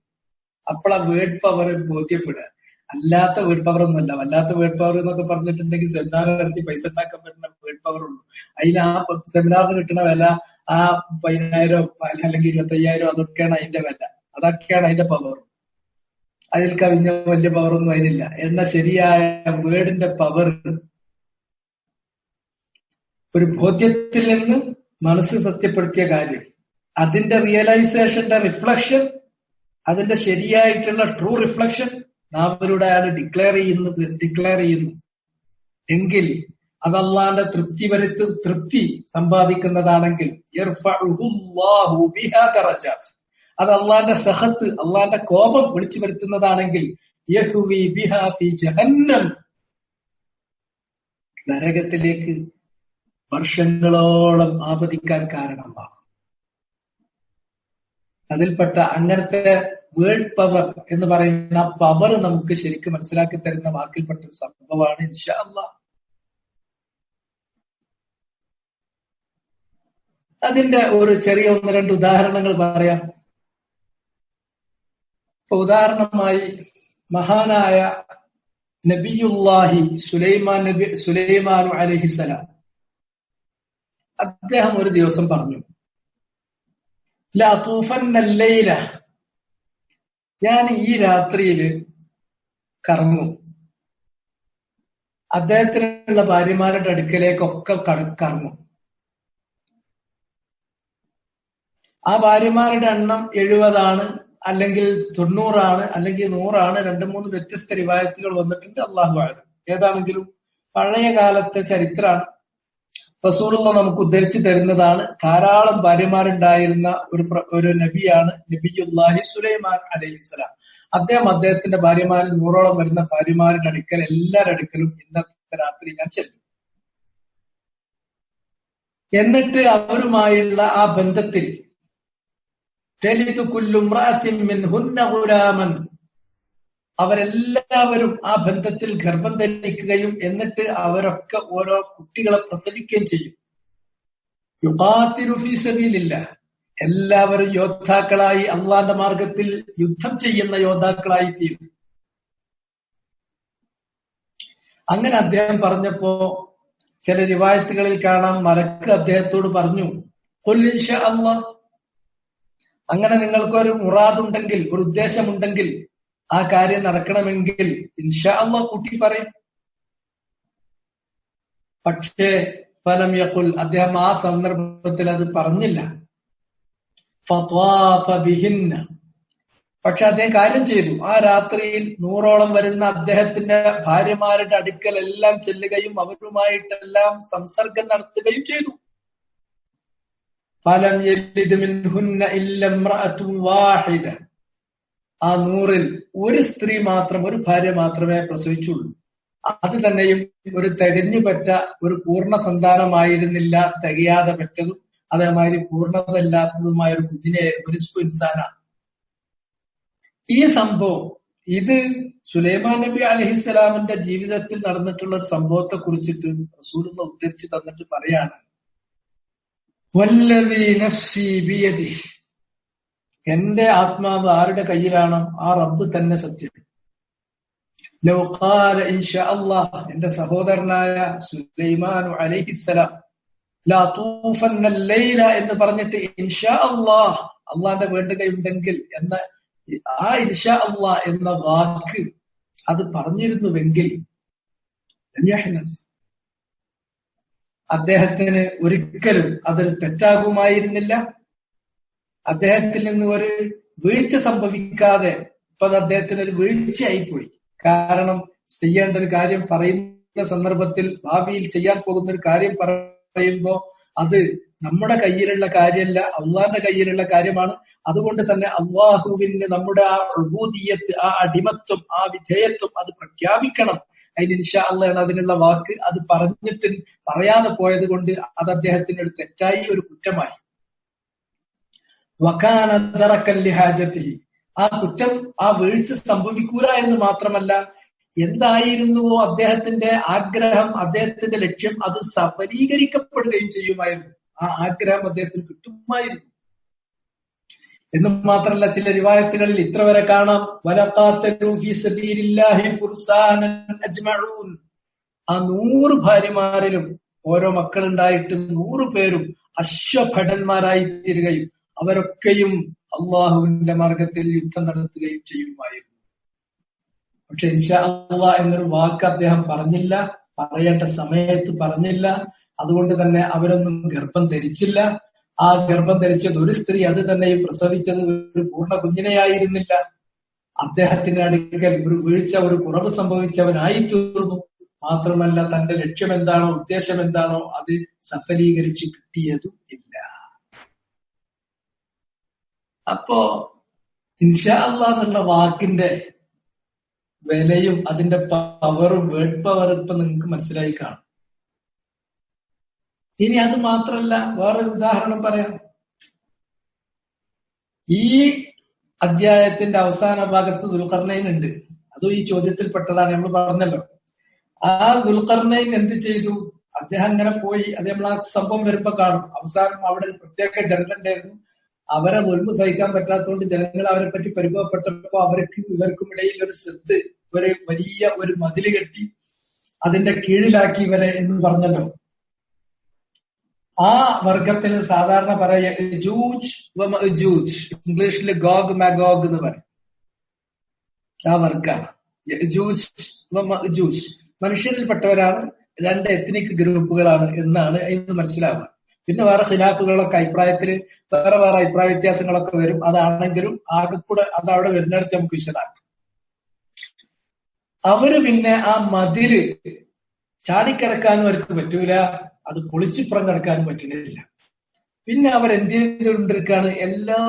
അപ്പോൾ ആ വേർഡ് പവർ ബോധ്യപ്പെടുക. അല്ലാത്ത വേർഡ് പവർ ഒന്നുമല്ല. വല്ലാത്ത വേർഡ് പവർ എന്നൊക്കെ പറഞ്ഞിട്ടുണ്ടെങ്കിൽ സെമിനാർ നടത്തി പൈസ ഉണ്ടാക്കാൻ പറ്റുന്ന വേർഡ് പവർ ഉള്ളൂ. അതിൽ ആ സെമിനാറിന് കിട്ടുന്ന വില ആ 10,000 അല്ലെങ്കിൽ 25,000 അതൊക്കെയാണ് അതിന്റെ വില, അതൊക്കെയാണ് അതിന്റെ പവർ. അതിൽ കവിഞ്ഞ വലിയ പവറൊന്നും അതിനില്ല. എന്നാൽ ശരിയായ വേർഡിന്റെ പവർ ഒരു ബോധ്യത്തിൽ നിന്ന് മനസ്സ് സത്യപ്പെടുത്തിയ കാര്യം, അതിന്റെ റിയലൈസേഷന്റെ റിഫ്ലക്ഷൻ, അതിന്റെ ശരിയായിട്ടുള്ള ട്രൂ റിഫ്ലക്ഷൻ നാവിലൂടെ അയാൾ ഡിക്ലെയർ ചെയ്യുന്നു എങ്കിൽ അത് അള്ളാന്റെ തൃപ്തി സമ്പാദിക്കുന്നതാണെങ്കിൽ അത് അള്ളാന്റെ സഹത്ത്, അള്ളാന്റെ കോപം വിളിച്ചു വരുത്തുന്നതാണെങ്കിൽ യഹ്വി ബിഹാ ഫീ ജഹന്നം, നരകത്തിലേക്ക് വർഷങ്ങളോളം ആപതിക്കാൻ കാരണമാകും. അതിൽപ്പെട്ട അങ്ങനത്തെ വേർഡ് പവർ എന്ന് പറയുന്ന ആ പവർ നമുക്ക് ശരിക്കും മനസ്സിലാക്കി തരുന്ന വാക്കിൽപ്പെട്ട ഒരു സംഭവമാണ് ഇൻഷാ അല്ലാഹ്. അതിന്റെ ഒരു ചെറിയ 1-2 ഉദാഹരണങ്ങൾ പറയാം. ഉദാഹരണമായി മഹാനായ നബിയുല്ലാഹി സുലൈമാനു അലൈഹിസ്സലാം, അദ്ദേഹം ഒരു ദിവസം പറഞ്ഞു, ലഅതൂഫന്നല്ലൈല, ഞാൻ ഈ രാത്രിയില് കറങ്ങും. അദ്ദേഹത്തിനുള്ള ഭാര്യമാരുടെ അടുക്കലേക്കൊക്കെ കറങ്ങും. ആ ഭാര്യമാരുടെ എണ്ണം 70 അല്ലെങ്കിൽ 90 അല്ലെങ്കിൽ 100, 2-3 വ്യത്യസ്ത റിവായത്തുകൾ വന്നിട്ടുണ്ട്. അല്ലാഹു അഅലം. ഏതാണെങ്കിലും പഴയ കാലത്തെ ചരിത്രമാണ്. റസൂലുള്ള നമുക്ക് ഉദ്ധരിച്ചു തരുന്നതാണ്. ധാരാളം ഭാര്യമാരുണ്ടായിരുന്ന ഒരു നബിയാണ് നബിയുല്ലാഹി സുലൈമാൻ അലൈഹിസ്സലാം. അദ്ദേഹത്തിന്റെ ഭാര്യമാരിൽ 100ഓളം വരുന്ന ഭാര്യമാരുടെ അടുക്കൽ, എല്ലാവരുടെ അടുക്കലും ഇന്നത്തെ രാത്രി ഞാൻ ചെല്ലും. എന്നിട്ട് അവരുമായുള്ള ആ ബന്ധത്തിൽ അവരെല്ലാവരും ആ ബന്ധത്തിൽ ഗർഭം ധരിക്കുകയും എന്നിട്ട് അവരൊക്കെ ഓരോ കുട്ടികളെ പ്രസവിക്കുകയും ചെയ്യും. യുഖാതിലു ഫീ സബീലില്ലാഹ്, എല്ലാവരും യോദ്ധാക്കളായി അള്ളാന്റെ മാർഗത്തിൽ യുദ്ധം ചെയ്യുന്ന യോദ്ധാക്കളായി തീരും. അങ്ങനെ അദ്ദേഹം പറഞ്ഞപ്പോ ചില റിവായത്തുകളിൽ കാണാം, മലക്ക് അദ്ദേഹത്തോട് പറഞ്ഞു, ഖുൽ ഇൻഷാ അല്ലാഹ്, അങ്ങനെ നിങ്ങൾക്കൊരു മുറാദുണ്ടെങ്കിൽ, ഒരു ഉദ്ദേശമുണ്ടെങ്കിൽ, ആ കാര്യം നടക്കണമെങ്കിൽ ഇൻഷാ അല്ലാഹ് കൂട്ടി പറയും. പക്ഷേ ഫലം യഖുൽ, അദ്ദേഹം ആ സന്ദർഭത്തിൽ അത് പറഞ്ഞില്ല. ഫത്വാഫ ബിഹിന്ന, പക്ഷെ അദ്ദേഹം കാര്യം ചെയ്തു. ആ രാത്രിയിൽ 100ഓളം വരുന്ന അദ്ദേഹത്തിന്റെ ഭാര്യമാരുടെ അടുക്കൽ എല്ലാം ചെല്ലുകയും അവരുമായിട്ടെല്ലാം സംസർഗം നടത്തുകയും ചെയ്തു. ഫലം യലിദ് മിൻഹുന്ന ഇല്ല ഇംറഅത്തുൻ വാഹിദ, ആ 100ൽ ഒരു സ്ത്രീ മാത്രം, ഒരു ഭാര്യ മാത്രമേ പ്രസവിച്ചുള്ളൂ. അത് തന്നെയും ഒരു തികഞ്ഞു പറ്റ ഒരു പൂർണ്ണ സന്താനമായിരുന്നില്ല, തികയാതെ പറ്റതും അതേമാതിരി പൂർണ്ണത ഇല്ലാത്തതുമായ ഒരു കുഞ്ഞിനെയായിരുന്നു, ഒരു ഇൻസാനാണ്. ഈ സംഭവം ഇത് സുലൈമാൻ നബി അലൈഹിസ്സലാമിന്റെ ജീവിതത്തിൽ നടന്നിട്ടുള്ള ഒരു സംഭവത്തെ കുറിച്ചിട്ട് റസൂലുള്ളാഹി ഉദ്ധരിച്ച് തന്നിട്ട് പറയാണ്, വല്ലദീ നഫ്സി ബിയദിഹി, എന്റെ ആത്മാവ് ആരുടെ കയ്യിലാണോ ആ റബ്ബ് തന്നെ സത്യം. ലൗ ഖാല ഇൻഷാ അല്ലാഹ്, എന്റെ സഹോദരനായ സുലൈമാൻ അലൈഹിസ്സലാം ലാ തൂഫന്ന ലൈല എന്ന് പറഞ്ഞിട്ട് ഇൻഷാ അല്ലാഹ്, അള്ളാന്റെ വേണ്ടുകയുണ്ടെങ്കിൽ എന്ന ആ ഇൻഷാ അല്ലാഹ് എന്ന വാക്ക് അത് പറഞ്ഞിരുന്നുവെങ്കിൽ അദ്ദേഹത്തിന് ഒരിക്കലും അതൊരു തെറ്റാകുമായിരുന്നില്ല. അദ്ദേഹത്തിൽ നിന്ന് ഒരു വീഴ്ച സംഭവിക്കാതെ ഇപ്പൊ അത് അദ്ദേഹത്തിന് ഒരു വീഴ്ചയായിപ്പോയി. കാരണം ചെയ്യേണ്ട ഒരു കാര്യം പറയുന്ന സന്ദർഭത്തിൽ ഭാവിയിൽ ചെയ്യാൻ പോകുന്ന ഒരു കാര്യം പറയുമ്പോ അത് നമ്മുടെ കയ്യിലുള്ള കാര്യമല്ല, അള്ളാന്റെ കയ്യിലുള്ള കാര്യമാണ്. അതുകൊണ്ട് തന്നെ അള്ളാഹുവിന് നമ്മുടെ ആ ഉബൂദിയത്ത്, ആ അടിമത്വം, ആ വിധേയത്വം അത് പ്രഖ്യാപിക്കണം. അതിന് ഇൻഷാ അല്ലാഹ് അതിനുള്ള വാക്ക് അത് പറഞ്ഞിട്ട് പറയാതെ പോയത് കൊണ്ട് അത് അദ്ദേഹത്തിന് ഒരു തെറ്റായി, ഒരു കുറ്റമായി. വകാന ദറകൻ ലിഹാജതിഹി, ആ കുറ്റം, ആ വീഴ്ച സംഭവിക്കൂല എന്ന് മാത്രമല്ല, എന്തായിരുന്നുവോ അദ്ദേഹത്തിന്റെ ആഗ്രഹം, അദ്ദേഹത്തിന്റെ ലക്ഷ്യം, അത് സഫലീകരിക്കപ്പെടുകയും ചെയ്യുമായിരുന്നു. ആ ആഗ്രഹം അദ്ദേഹത്തിന് കിട്ടുമായിരുന്നു എന്ന് മാത്രമല്ല, ചില റിവായത്തുകളിൽ ഇത്ര വരെ കാണാം, വലഖാതലു ഫീ സബീലില്ലാഹി ഫുർസാനൻ അജ്മഊൻ, ആ 100 ഭാര്യമാരിലും ഓരോ മക്കളുണ്ടായിട്ട് 100 പേരും അശ്വഭടന്മാരായി തീരുകയും അവരൊക്കെയും അള്ളാഹുവിന്റെ മാർഗത്തിൽ യുദ്ധം നടത്തുകയും ചെയ്യുമായിരുന്നു. പക്ഷെ ഇൻഷാ അല്ലാഹ് എന്നൊരു വാക്ക് അദ്ദേഹം പറഞ്ഞില്ല, പറയേണ്ട സമയത്ത് പറഞ്ഞില്ല. അതുകൊണ്ട് തന്നെ അവരൊന്നും ഗർഭം ധരിച്ചില്ല. ആ ഗർഭം ധരിച്ചത് ഒരു സ്ത്രീ, അത് തന്നെ പ്രസവിച്ചത് ഒരു പൂർണ്ണ കുഞ്ഞിനെയായിരുന്നില്ല. അദ്ദേഹത്തിന്റെ അടുക്കൽ ഒരു വീഴ്ച, ഒരു കുറവ് സംഭവിച്ചവനായി തീർന്നു. മാത്രമല്ല തന്റെ ലക്ഷ്യം എന്താണോ, ഉദ്ദേശം എന്താണോ അത് സഫലീകരിച്ച് കിട്ടിയതും ഇല്ല. അപ്പോ ഇൻഷാ അല്ലാഹ് എന്നുള്ള വാക്കിന്റെ വിലയും അതിന്റെ പവറും, വേർഡ് പവർ ഇപ്പൊ നിങ്ങൾക്ക് മനസ്സിലായി കാണും. ഇനി അത് മാത്രല്ല, വേറൊരു ഉദാഹരണം പറയാം. ഈ അധ്യായത്തിന്റെ അവസാന ഭാഗത്ത് ദുൽഖർനൈൻ ഉണ്ട്. അതും ഈ ചോദ്യത്തിൽപ്പെട്ടതാണ്, നമ്മൾ പറഞ്ഞല്ലോ. ആ ദുൽഖർനൈൻ എന്ത് ചെയ്തു? അദ്ദേഹം അങ്ങനെ പോയി, അത് നമ്മൾ ആ സംഭവം വരുമ്പോ കാണും. അവസാനം അവിടെ ഒരു പ്രത്യേക ജനത ഉണ്ടായിരുന്നു. അവരെ ദുൽമ് സഹിക്കാൻ പറ്റാത്തതുകൊണ്ട് ജനങ്ങൾ അവരെ പറ്റി പരിഭവപ്പെട്ടപ്പോ ഇവർക്കും ഇടയിൽ ഒരു ശ്രദ്ധ, ഒരു വലിയ ഒരു മതില് കെട്ടി അതിന്റെ കീഴിലാക്കി ഇവരെ എന്ന് പറഞ്ഞല്ലോ. ആ വർഗത്തിന് സാധാരണ പറയാ യജൂജ് വ മഅജൂജ്, ഇംഗ്ലീഷിൽ ഗോഗ് മാഗോഗ് എന്ന് പറയും. ആ വർഗാണ് യജൂജ് വ മഅജൂജ്. മനുഷ്യരിൽപ്പെട്ടവരാണ്, 2 എത്നിക് ഗ്രൂപ്പുകളാണ് എന്നാണ് ഇന്ന് മനസ്സിലാവുക. പിന്നെ വേറെ ഖിലാഫുകളൊക്കെ, അഭിപ്രായത്തിൽ വേറെ അഭിപ്രായ വ്യത്യാസങ്ങളൊക്കെ വരും. അതാണെങ്കിലും ആകെക്കൂടെ അത് അവിടെ വരുന്നിടത്ത് നമുക്ക് വിശദാക്കും. അവര് പിന്നെ ആ മതില് ചാടിക്കിടക്കാനും അവർക്ക് പറ്റൂല, അത് പൊളിച്ചിപ്പുറം കിടക്കാനും പറ്റുന്നില്ല. പിന്നെ അവരെന്ത് ചെയ്തുകൊണ്ടിരിക്കുകയാണ്? എല്ലാ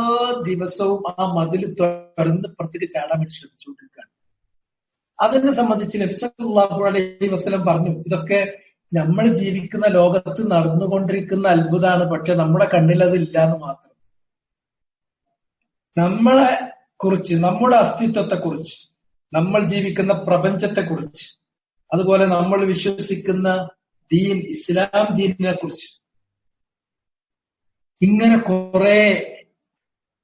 ദിവസവും ആ മതിൽ തുറന്ന് പുറത്തേക്ക് ചാടാൻ വേണ്ടി ശ്രമിച്ചുകൊണ്ടിരിക്കുകയാണ്. അതിനെ സംബന്ധിച്ച് നബി സല്ലല്ലാഹു അലൈഹി വസല്ലം പറഞ്ഞു, ഇതൊക്കെ നമ്മൾ ജീവിക്കുന്ന ലോകത്ത് നടന്നുകൊണ്ടിരിക്കുന്ന അത്ഭുതമാണ്. പക്ഷെ നമ്മുടെ കണ്ണിൽ അത് ഇല്ലാന്ന് മാത്രം. നമ്മളെ കുറിച്ച്, നമ്മുടെ അസ്തിത്വത്തെ കുറിച്ച്, നമ്മൾ ജീവിക്കുന്ന പ്രപഞ്ചത്തെ കുറിച്ച്, അതുപോലെ നമ്മൾ വിശ്വസിക്കുന്ന ദീൻ, ഇസ്ലാം ദീനിനെ കുറിച്ച്, ഇങ്ങനെ കുറെ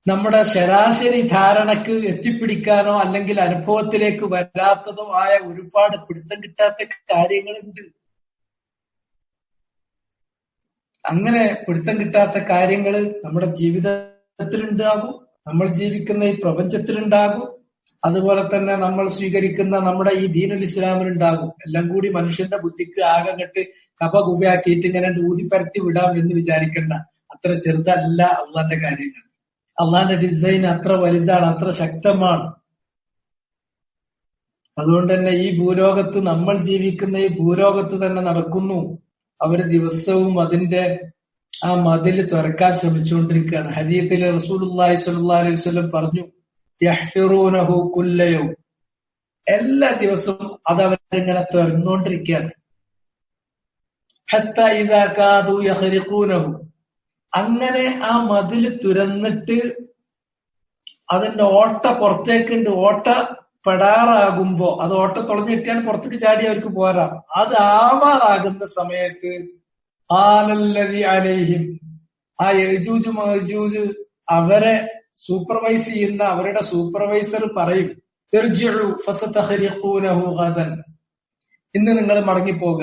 നമ്മുടെ ശരാശരി ധാരണക്ക് എത്തിപ്പിടിക്കാനോ അല്ലെങ്കിൽ അനുഭവത്തിലേക്ക് വരാത്തതോ ആയ ഒരുപാട് പിടുത്തം കിട്ടാത്ത കാര്യങ്ങളുണ്ട്. അങ്ങനെ പിടുത്തം കിട്ടാത്ത കാര്യങ്ങൾ നമ്മുടെ ജീവിതത്തിലുണ്ടാകും, നമ്മൾ ജീവിക്കുന്ന ഈ പ്രപഞ്ചത്തിലുണ്ടാകും, അതുപോലെ തന്നെ നമ്മൾ സ്വീകരിക്കുന്ന നമ്മുടെ ഈ ദീനുൽ ഇസ്ലാമിലുണ്ടാകും. എല്ലാം കൂടി മനുഷ്യന്റെ ബുദ്ധിക്ക് ആകെ കെട്ട് കപകുപയാക്കിയിട്ട് ഇങ്ങനെ ഊതിപ്പരത്തി വിടാം എന്ന് വിചാരിക്കണ്ട. അത്ര ചെറുതല്ല അള്ളാന്റെ കാര്യങ്ങൾ. അള്ളാന്റെ ഡിസൈൻ അത്ര വലുതാണ്, അത്ര ശക്തമാണ്. അതുകൊണ്ട് തന്നെ ഈ ഭൂലോകത്ത്, നമ്മൾ ജീവിക്കുന്ന ഈ ഭൂലോകത്ത് തന്നെ നടക്കുന്നു. അവര് ദിവസവും അതിന്റെ ആ മതില് തുറക്കാൻ ശ്രമിച്ചുകൊണ്ടിരിക്കുകയാണ്. ഹദീസിൽ റസൂലുള്ളാഹി സ്വല്ലല്ലാഹു അലൈഹി വസല്ലം പറഞ്ഞു, യഹ്ഫിറൂനഹു കുല്ല യൗം, എല്ലാ ദിവസവും അത് അവരിങ്ങനെ തുറന്നുകൊണ്ടിരിക്കുകയാണ്. ഹത്താ ഇദാ കാദു യഖ്രിഖൂനഹു, അങ്ങനെ ആ മതില് തുറന്നിട്ട് അതിന്റെ ഓട്ട പുറത്തേക്കുണ്ട്, ഓട്ട പെടാറാകുമ്പോ, അത് ഓട്ട തുളഞ്ഞിട്ടാണ് പുറത്തേക്ക് ചാടി അവർക്ക് പോരാം. അത് ആവാറാകുന്ന സമയത്ത് ആലല്ലദി അലൈഹിം, ആ യജൂജ് മഅജൂജ് അവരെ സൂപ്പർവൈസ് ചെയ്യുന്ന അവരുടെ സൂപ്പർവൈസർ പറയും, ഇർജിഉ ഫസതഖരിഖൂനഹു ഗദൻ, ഇന്ന് നിങ്ങൾ മടങ്ങിപ്പോകുക,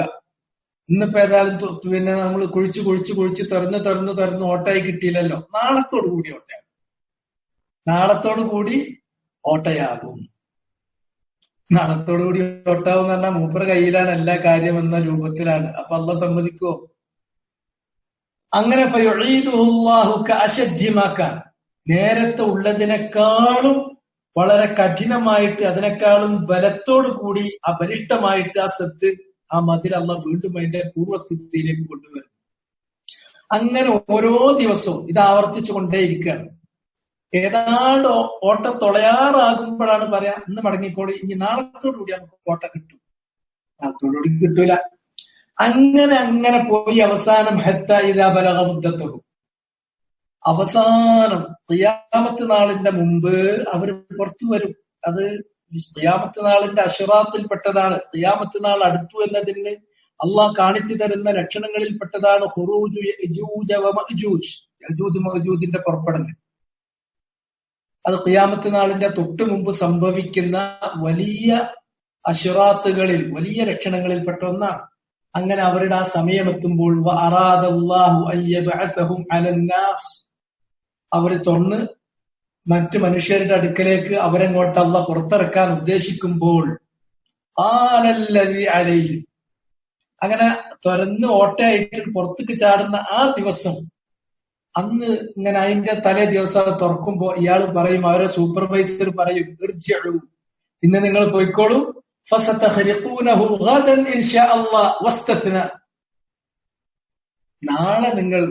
ഇന്നിപ്പോ ഏതായാലും പിന്നെ നമ്മൾ കുഴിച്ച് തുറന്ന് ഓട്ടയായി കിട്ടിയില്ലല്ലോ, നാളത്തോടു കൂടി ഓട്ടയാകും. നാളത്തോടുകൂടി ഓട്ടാവും എന്ന് പറഞ്ഞാൽ മൂപ്പറ കയ്യിലാണ് എല്ലാ കാര്യം എന്ന രൂപത്തിലാണ്. അപ്പൊ അള്ളാഹ് സമ്മതിക്കുവോ? അങ്ങനെ നേരത്തെ ഉള്ളതിനേക്കാളും വളരെ കഠിനമായിട്ട്, അതിനേക്കാളും ബലത്തോടു കൂടി ബലിഷ്ഠമായിട്ട് ആ സത്ത്, ആ മതിൽ അള്ളാഹ് വീണ്ടും അതിന്റെ പൂർവ്വസ്ഥിതിയിലേക്ക് കൊണ്ടുവരും. അങ്ങനെ ഓരോ ദിവസവും ഇത് ആവർത്തിച്ചു കൊണ്ടേയിരിക്കുകയാണ്. ഏതാണ്ട് ഓട്ട തുളയാറാകുമ്പോഴാണ് പറയാ, ഇന്ന് മടങ്ങിക്കോളി, ഇനി നാളത്തോടു കൂടി നമുക്ക് ഓട്ട കിട്ടും. നാളത്തോടുകൂടി കിട്ടൂല. അങ്ങനെ പോയി അവസാനം ഹത്താ ഇദാ ബലഗ മുദ്ദത്തുഹു, അവസാനം ഖിയാമത്ത് നാളിന്റെ മുമ്പ് അവർ പുറത്തു വരും. അത് ഖിയാമത്ത് നാളിന്റെ അശ്റാത്തിൽപ്പെട്ടതാണ്. ഖിയാമത്ത് നാൾ അടുത്തു എന്നതിന് അള്ളാഹ് കാണിച്ചു തരുന്ന ലക്ഷണങ്ങളിൽപ്പെട്ടതാണ് ഖുറൂജു യജൂജ വ മഅജൂജ്, യജൂജ് മഅജൂജിന്റെ പുറപ്പെടൽ. അത് ഖിയാമത്ത് നാളിന്റെ തൊട്ടു മുമ്പ് സംഭവിക്കുന്ന വലിയ അശ്റാത്തുകളിൽ, വലിയ ലക്ഷണങ്ങളിൽപ്പെട്ട ഒന്നാണ്. അങ്ങനെ അവരുടെ ആ സമയമെത്തുമ്പോൾ അവര് തുറന്ന് മറ്റു മനുഷ്യരുടെ അടുക്കലേക്ക് അവരങ്ങോട്ട് അള്ളാഹ് പുറത്തിറക്കാൻ ഉദ്ദേശിക്കുമ്പോൾ അങ്ങനെ തുറന്ന് ഓട്ടയായിട്ട് പുറത്തേക്ക് ചാടുന്ന ആ ദിവസം, അന്ന് ഇങ്ങനെ അതിന്റെ തലേ ദിവസം തുറക്കുമ്പോ ഇയാൾ പറയും, അവരെ സൂപ്പർവൈസർ പറയും, ഇർജിഉ, ഇന്ന് നിങ്ങൾ പോയിക്കോളൂ, ഫസതഖരിഖൂനഹു ഗദൻ ഇൻഷാ അല്ലാഹ് വസ്തത്ന, നാളെ നിങ്ങൾ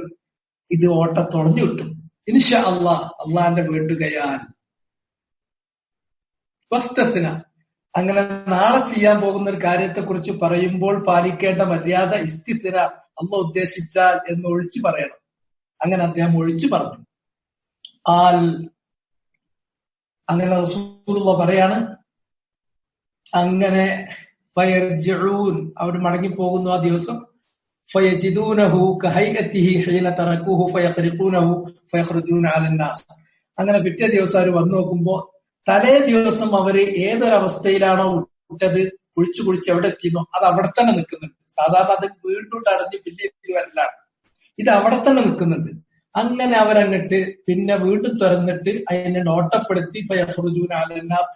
ഇത് ഓട്ട തുറന്നു കിട്ടും, ഇൻഷാ അല്ലാഹ്, അള്ളാന്റെ വേണ്ടുകയാൽ. വസ്തത്ന, അങ്ങനെ നാളെ ചെയ്യാൻ പോകുന്ന ഒരു കാര്യത്തെ കുറിച്ച് പറയുമ്പോൾ പാലിക്കേണ്ട മര്യാദ ഇസ്തിത്ന, അള്ളാഹ് ഉദ്ദേശിച്ചാൽ എന്ന് ഒഴിച്ചു പറയണം. അങ്ങനെ അദ്ദേഹം ഒഴിച്ചു പറഞ്ഞു. അങ്ങനെ റസൂലുള്ളാഹി പറയാണ്, അങ്ങനെ ഫയർജിഊൻ, അവർ മടങ്ങിപ്പോകുന്നു ആ ദിവസം. ഫയജിദൂനഹു കഹൈഅതിഹി ഹീന തറകൂഹു ഫയഖ്രിഖൂനഹു ഫയഖ്റുജൂന അലന്നാസ്. അങ്ങനെ പിറ്റേ ദിവസം അവർ വന്നു നോക്കുമ്പോ തലേ ദിവസം അവര് ഏതൊരവസ്ഥയിലാണോ വിട്ടത്, കുഴിച്ച് എവിടെ എത്തിയെന്നോ അത് അവിടെ തന്നെ നിൽക്കുന്നുണ്ട്. സാധാരണ അത് വീണ്ടും അടഞ്ഞ് ഫില്ല് ചെയ്ത് വരലാണ്, ഇത് അവിടെ തന്നെ നിൽക്കുന്നുണ്ട്. അങ്ങനെ അവരങ്ങിട്ട് പിന്നെ വീണ്ടും തുറന്നിട്ട് അതിനെ നോട്ടപ്പെടുത്തി ഫയഖ്റുജൂന അലന്നാസ്,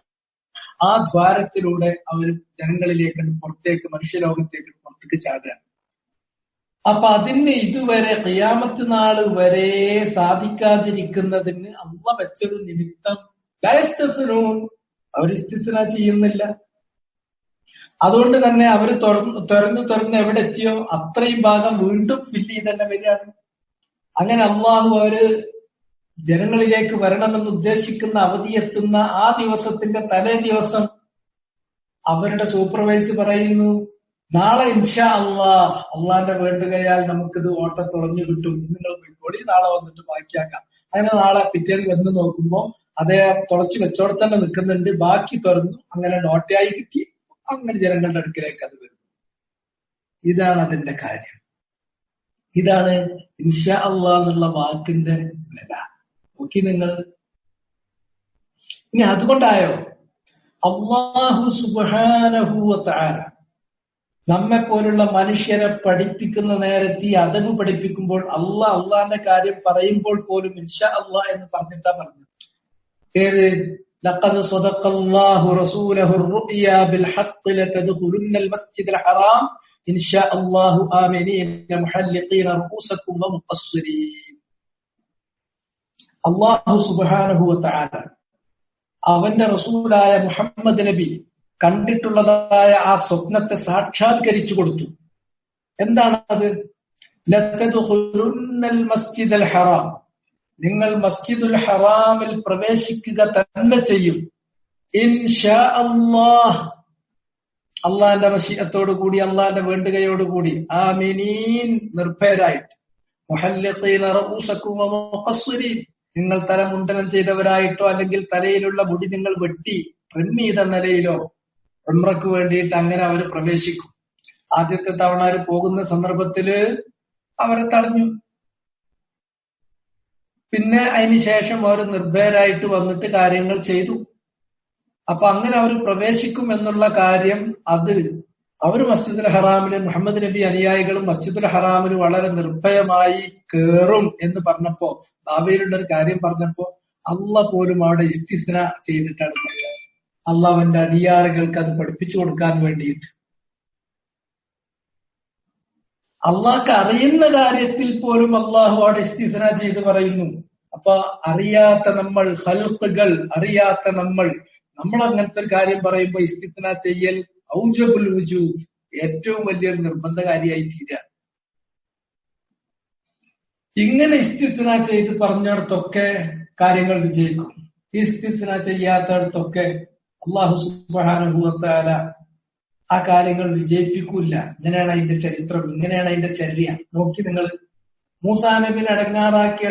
ആ ദ്വാരത്തിലൂടെ അവർ ജനങ്ങളിലേക്ക് പുറത്തേക്ക്, മനുഷ്യലോകത്തേക്ക് പുറത്തേക്ക് ചാടുകയാണ്. അപ്പൊ അതിന് ഇതുവരെ ഖിയാമത്ത് നാള് വരെ സാധിക്കാതിരിക്കുന്നതിന് അള്ളാഹ് വെച്ചൊരു നിമിത്തം അവർ ഇസ്തിസ്നാ ചെയ്യുന്നില്ല. അതുകൊണ്ട് തന്നെ അവര് തുറന്ന് എവിടെ എത്തിയോ അത്രയും ഭാഗം വീണ്ടും ഫില്ല് ചെയ്ത് തന്നെ വരികയാണ്. അങ്ങനെ അള്ളാഹു അവര് ജനങ്ങളിലേക്ക് വരണമെന്ന് ഉദ്ദേശിക്കുന്ന അവധിയെത്തുന്ന ആ ദിവസത്തിന്റെ തലേ ദിവസം അവരുടെ സൂപ്പർവൈസർ പറയുന്നു, നാളെ ഇൻഷാ അള്ളാഹ്, അള്ളാന്റെ വേണ്ടുകയാൽ നമുക്കിത് ഓട്ട തുറഞ്ഞു കിട്ടും, നിങ്ങൾ പോയിക്കോളി, നാളെ വന്നിട്ട് ബാക്കിയാക്കാം. അങ്ങനെ നാളെ പിറ്റേന്ന് വന്ന് നോക്കുമ്പോ അതേ തുളച്ചു വെച്ചോടെ തന്നെ നിൽക്കുന്നുണ്ട്, ബാക്കി തുറന്നു, അങ്ങനെ നോട്ടയായി കിട്ടി. അങ്ങനെ ജനങ്ങളുടെ അടുക്കിലേക്ക് അത് വരുന്നു. ഇതാണ് അതിന്റെ കാര്യം. ഇതാണ് ഇൻഷാ അള്ളാഹ് എന്നുള്ള വാക്കിന്റെ വില. നോക്കി നിങ്ങൾ. ഇനി അതുകൊണ്ടായോ അല്ലാഹു സുബ്ഹാനഹു വ തആല നമ്മെ പോലുള്ള മനുഷ്യരെ പഠിപ്പിക്കുന്ന നേരത്തെ ഈ അദബ് പഠിപ്പിക്കുമ്പോൾ അള്ളാന്റെ കാര്യം പറയുമ്പോൾ പോലും ഇൻഷാ അള്ളാഹ് എന്ന് പറഞ്ഞിട്ടാ പറഞ്ഞത്. ഏത് ലഖദ് സദഖല്ലാഹു റസൂലഹു الرؤيا بالحق لتدخلن المسجد الحرام إن شاء الله آمنين محلقين رؤوسكم ومقصرين. അല്ലാഹു സുബ്ഹാനഹു വ തആല അവന്റെ റസൂലായ മുഹമ്മദ് നബി കണ്ടിട്ടുള്ളതായ ആ സ്വപ്നത്തെ സാക്ഷാത്കരിച്ചു കൊടുത്തു. എന്താണ് അത്? ലതദ്ഖുലുന്നൽ മസ്ജിദൽ ഹറാം, നിങ്ങൾ മസ്ജിദുൽ ഹറാമിൽ പ്രവേശിക്കുക തന്നെ ചെയ്യും. ഇൻഷാ അല്ലാഹ്, അള്ളാന്റെ മശീഅത്തോടു കൂടി, അള്ളാന്റെ വേണ്ടുകയോടുകൂടി. ആമിനീൻ, നിർഭയരായിട്ട്. മുഹല്ലിഖീന റഊസകും വമുഖസ്സിരീൻ, നിങ്ങൾ തല മുണ്ടനം ചെയ്തവരായിട്ടോ അല്ലെങ്കിൽ തലയിലുള്ള മുടി നിങ്ങൾ വെട്ടി ട്രിം ചെയ്ത നിലയിലോ ഉംറക്ക് വേണ്ടിയിട്ട് അങ്ങനെ അവർ പ്രവേശിക്കും. ആദ്യത്തെ തവണ അവർ പോകുന്ന സന്ദർഭത്തില് അവരെ തടഞ്ഞു. പിന്നെ അതിന് ശേഷം അവർ നിർഭയരായിട്ട് വന്നിട്ട് കാര്യങ്ങൾ ചെയ്തു. അപ്പൊ അങ്ങനെ അവർ പ്രവേശിക്കും എന്നുള്ള കാര്യം, അത് അവർ മസ്ജിദുൽ ഹറാമില്, മുഹമ്മദ് നബി അനുയായികളും മസ്ജിദുൽ ഹറാമില് വളരെ നിർഭയമായി കേറും എന്ന് പറഞ്ഞപ്പോ, ഭാവിയിലുള്ള ഒരു കാര്യം പറഞ്ഞപ്പോ അള്ളാഹ് പോലും അവിടെ ഇസ്തിസ്ന ചെയ്തിട്ടാണ് പറയുന്നത്. അള്ളാഹുവിന്റെ അടിയാറുകൾക്ക് അത് പഠിപ്പിച്ചു കൊടുക്കാൻ വേണ്ടിയിട്ട്. അള്ളാഹ്ക്ക് അറിയുന്ന കാര്യത്തിൽ പോലും അള്ളാഹു അവിടെ ഇസ്തിസ്ന ചെയ്ത് പറയുന്നു. അപ്പൊ അറിയാത്ത നമ്മൾ, ഖൽഖുകൾ അറിയാത്ത നമ്മൾ അങ്ങനത്തെ ഒരു കാര്യം പറയുമ്പോ ഇസ്തിസ്ന ചെയ്യൽ ഔജബുൽ വുജൂബ്, ഏറ്റവും വലിയൊരു നിർബന്ധകാരിയായി തീരാ. ഇങ്ങനെ ഇസ്തിസ്ന ചെയ്ത് പറഞ്ഞിടത്തൊക്കെ കാര്യങ്ങൾ വിജയിക്കും. ഇസ്തിസ്ന ചെയ്യാത്തടത്തൊക്കെ അല്ലാഹു സുബ്ഹാനഹു വ തആല ആ കാര്യങ്ങൾ വിജയിപ്പിക്കൂല. ഇങ്ങനെയാണ് അതിന്റെ ചരിത്രം, ഇങ്ങനെയാണ് അതിന്റെ ചര്യ. നോക്കി നിങ്ങൾ, മൂസാ നബിനെ ഇടങ്ങാറാക്കി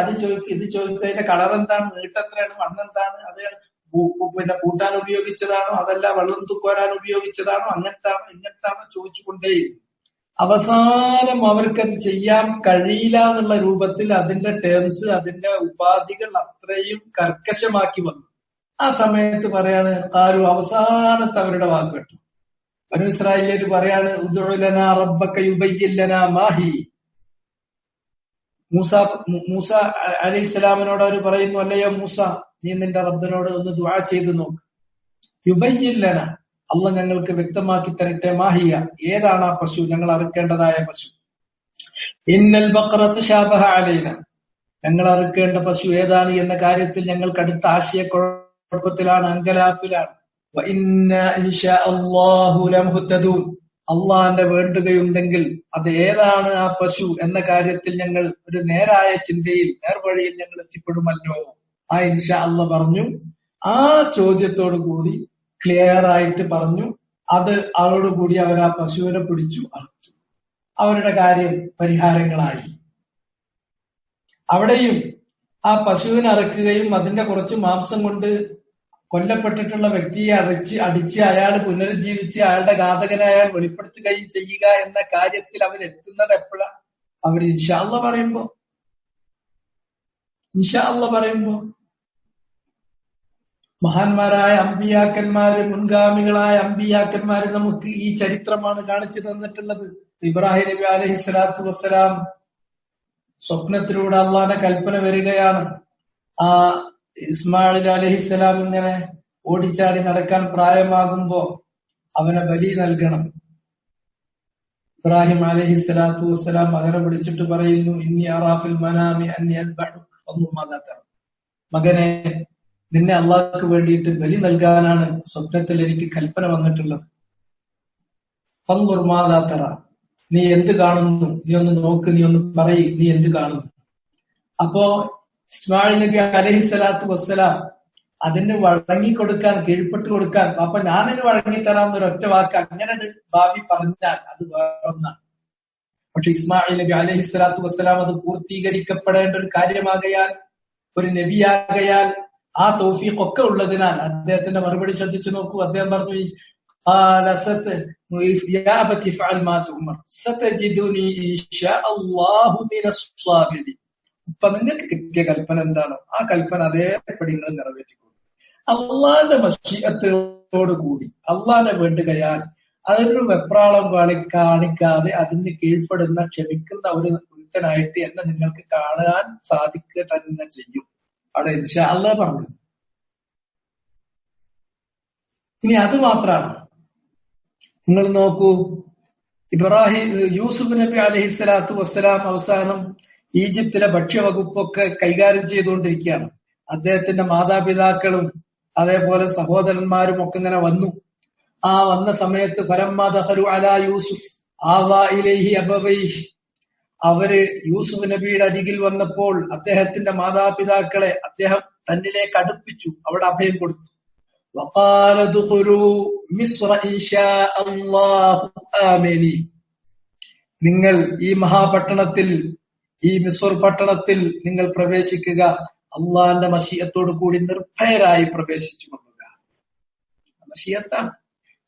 അത് ചോദിക്കും ഇത് ചോദിക്കും, അതിന്റെ കളർ എന്താണ്, നീട്ടെത്രയാണ്, മണ്ണെന്താണ്, അത് പിന്നെ കൂട്ടാൻ ഉപയോഗിച്ചതാണോ, അതല്ല വെള്ളം തുക്കോരാൻ ഉപയോഗിച്ചതാണോ, ഇങ്ങനത്താണോ ചോദിച്ചുകൊണ്ടേയിരുന്നു. അവസാനം അവർക്കത് ചെയ്യാൻ കഴിയില്ല എന്നുള്ള രൂപത്തിൽ അതിന്റെ ടേംസ്, അതിന്റെ ഉപാധികൾ അത്രയും കർക്കശമാക്കി വന്നു. ആ സമയത്ത് പറയാണ് കാരു, അവസാനത്തെ അവരുടെ വാക്ക് കേട്ടു. ബനൂ ഇസ്രായേലിയർ പറയാണ് ഉദ്ഉ ലനാ റബ്ബക യുബയ്യിൻ ലനാ മാഹി. മൂസ അലൈഹിസ്സലാമിനോട് അവർ പറയുന്നു, അല്ലയോ മൂസ, നീ നിന്റെ റബ്ബിനോട് ഒന്ന് ദുആ ചെയ്ത് നോക്ക്. യുബയ്യിൻ ലനാ, അള്ളാഹ് ഞങ്ങൾക്ക് വ്യക്തമാക്കി തരട്ടെ, മാഹിയ, ഏതാണ് ആ പശു, ഞങ്ങൾ അറുക്കേണ്ടതായ പശു. ഇന്നൽ ബഖറത ശാബഹ അലൈന, ഞങ്ങൾ അറുക്കേണ്ട പശു ഏതാണ് എന്ന കാര്യത്തിൽ ഞങ്ങൾക്ക് അടുത്ത ആശയക്കുഴപ്പത്തിലാണ്, അങ്കലാപ്പിലാണ്. വ ഇന്നാ ഇൻഷാ അല്ലാഹു ലമുഹ്തദൂൻ, അള്ളാന്റെ വേണ്ടുകയുണ്ടെങ്കിൽ അത് ഏതാണ് ആ പശു എന്ന കാര്യത്തിൽ ഞങ്ങൾ ഒരു നേരായ ചിന്തയിൽ, നേർവഴിയിൽ ഞങ്ങൾ എത്തിപ്പെടുമല്ലോ. ആ ഇൻഷാ അല്ലാഹ് പറഞ്ഞു. ആ ചോദ്യത്തോടു കൂടി ക്ലിയർ ആയിട്ട് പറഞ്ഞു. അത് അതോടുകൂടി അവർ ആ പശുവിനെ പിടിച്ചു അറുത്തു. അവരുടെ കാര്യം പരിഹാരങ്ങളായി. അവിടെയും ആ പശുവിനെ അറുക്കുകയും അതിന്റെ കുറച്ച് മാംസം കൊണ്ട് കൊല്ലപ്പെട്ടിട്ടുള്ള വ്യക്തിയെ അടിച്ച് അയാൾ പുനരുജ്ജീവിച്ച് അയാളുടെ ഘാതകനെ അയാൾ വെളിപ്പെടുത്തുകയും ചെയ്യുക എന്ന കാര്യത്തിൽ അവരെത്തുന്നത് എപ്പോഴാണ്? അവർ ഇൻഷാ അല്ലാഹ് പറയുമ്പോ മഹാന്മാരായ അമ്പിയാക്കന്മാര്, മുൻഗാമികളായ അമ്പിയാക്കന്മാര് നമുക്ക് ഈ ചരിത്രമാണ് കാണിച്ചു തന്നിട്ടുള്ളത്. ഇബ്രാഹിം നബി അലൈഹി സ്വലാത്തു വസ്സലാം സ്വപ്നത്തിലൂടെ അള്ളാന്റെ കൽപ്പന വരികയാണ്. ആ ഇസ്മായിൽ അലൈഹിസ്സലാം ഇങ്ങനെ ഓടിച്ചാടി നടക്കാൻ പ്രായമാകുമ്പോ അവനെ ബലി നൽകണം. ഇബ്രാഹിം അലൈഹിസ്സലാത്തു വസ്സലാം മകനെ വിളിച്ചിട്ട് പറയുന്നു, ഇന്നി അറാഫിൽ മനാമി അന്നി അദ്ബഹുക മകനെ, നിന്നെ അള്ളാഹ്ക്ക് വേണ്ടിയിട്ട് ബലി നൽകാനാണ് സ്വപ്നത്തിൽ എനിക്ക് കൽപ്പന വന്നിട്ടുള്ളത്. ഫൻദുർ മാദാ തറ, നീ എന്ത് കാണുന്നു, നീ ഒന്ന് നോക്ക്, നീ ഒന്ന് പറയ്, നീ എന്ത് കാണുന്നു. അപ്പോ ഇസ്മായിൽ നബി അലൈഹിസ്സലാത്തു വസ്സലാം അതിന് വഴങ്ങിക്കൊടുക്കാൻ, കീഴ്പ്പെട്ടു കൊടുക്കാൻ, അപ്പൊ ഞാനിന് വഴങ്ങിത്തരാമെന്ന് ഒരൊറ്റ വാക്ക് അങ്ങനെ ഭാവി പറഞ്ഞാൽ അത് വേറൊന്നാണ്. പക്ഷെ ഇസ്മായിൽ നബി അലൈഹിസ്സലാത്തു വസ്സലാം അത് പൂർത്തീകരിക്കപ്പെടേണ്ട ഒരു കാര്യമാകയാൽ, ഒരു നബിയാകയാൽ, ആ തൗഫീഖ് ഒക്കെ ഉള്ളതിനാൽ അദ്ദേഹത്തിന്റെ മറുപടി ശ്രദ്ധിച്ചു നോക്കൂ. അദ്ദേഹം പറഞ്ഞു, ഇപ്പൊ നിങ്ങൾക്ക് കിട്ടിയ കൽപ്പന എന്താണോ ആ കൽപ്പന അതേപടി നിങ്ങൾ നിറവേറ്റിക്കൊള്ളു. അള്ളാന്റെ മശീഅത്തോടു കൂടി അള്ളാനെ വേണ്ടുകയാൽ അതൊരു വെപ്രാളം കാണിക്കാതെ അതിന് കീഴ്പ്പെടുന്ന, ക്ഷമിക്കുന്ന ഒരു ഒരുത്തനായിട്ട് എന്നെ നിങ്ങൾക്ക് കാണാൻ സാധിക്കുക തന്നെ ചെയ്യും. അവിടെ ഇൻഷാ അല്ലാഹ് പറഞ്ഞു. ഇനി അത് മാത്രമാണ്. നിങ്ങൾ നോക്കൂ, യൂസുഫ് നബി അലൈഹിസ്സലാത്തു വസ്സലാം അവസാനം ഈജിപ്തിലെ ഭക്ഷ്യവകുപ്പൊക്കെ കൈകാര്യം ചെയ്തുകൊണ്ടിരിക്കുകയാണ്. അദ്ദേഹത്തിന്റെ മാതാപിതാക്കളും അതേപോലെ സഹോദരന്മാരും ഒക്കെ ഇങ്ങനെ വന്നു. ആ വന്ന സമയത്ത് ഫലമ്മാ ദഖലു അലാ യൂസുഫ് ആവാ ഇലൈഹി അബവൈഹി, അവര് യൂസുഫ് നബിയുടെ അരികിൽ വന്നപ്പോൾ അദ്ദേഹത്തിന്റെ മാതാപിതാക്കളെ അദ്ദേഹം തന്നിലേക്ക് അടുപ്പിച്ചു, അവിടെ അഭയം കൊടുത്തു. വഖാല ദുഖുലൂ മിസ്റ ഇൻഷാ അല്ലാഹു ആമിനി, നിങ്ങൾ ഈ മഹാപട്ടണത്തിൽ, ഈ മിസ്ർ പട്ടണത്തിൽ നിങ്ങൾ പ്രവേശിക്കുക, അള്ളാന്റെ മശീഅത്തോടു കൂടി നിർഭയരായി പ്രവേശിച്ചു കൊള്ളുക. മശീഅത്താണ്.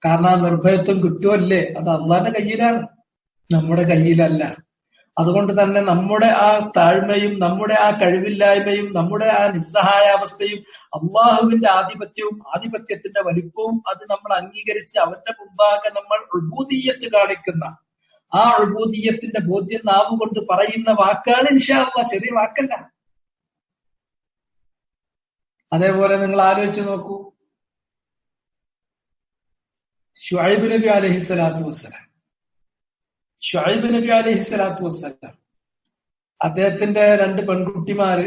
കാരണം ആ നിർഭയത്വം കിട്ടുമല്ലേ, അത് അള്ളാന്റെ കയ്യിലാണ്, നമ്മുടെ കയ്യിലല്ല. അതുകൊണ്ട് തന്നെ നമ്മുടെ ആ താഴ്മയും നമ്മുടെ ആ കഴിവില്ലായ്മയും നമ്മുടെ ആ നിസ്സഹായാവസ്ഥയും അള്ളാഹുവിന്റെ ആധിപത്യവും ആധിപത്യത്തിന്റെ വലിപ്പവും അത് നമ്മൾ അംഗീകരിച്ച് അവന്റെ മുമ്പാകെ നമ്മൾ ഉബൂദിയ്യത്ത് കാണിക്കുന്ന ആ ഉബൂദിയ്യത്തിന്റെ ബോധ്യം നാവ് കൊണ്ട് പറയുന്ന വാക്കാണ് ഇൻഷാ അല്ലാഹ്, ചെറിയ വാക്കല്ല. അതേപോലെ നിങ്ങൾ ആലോചിച്ച് നോക്കൂ, ശുഐബ് നബി അലൈഹിസ്സലാത്തു വസ്സലാം, ശുഐബ് നബി അലൈഹിസ്സലാത്തു വസ്സലാം അദ്ദേഹത്തിന്റെ 2 പെൺകുട്ടിമാര്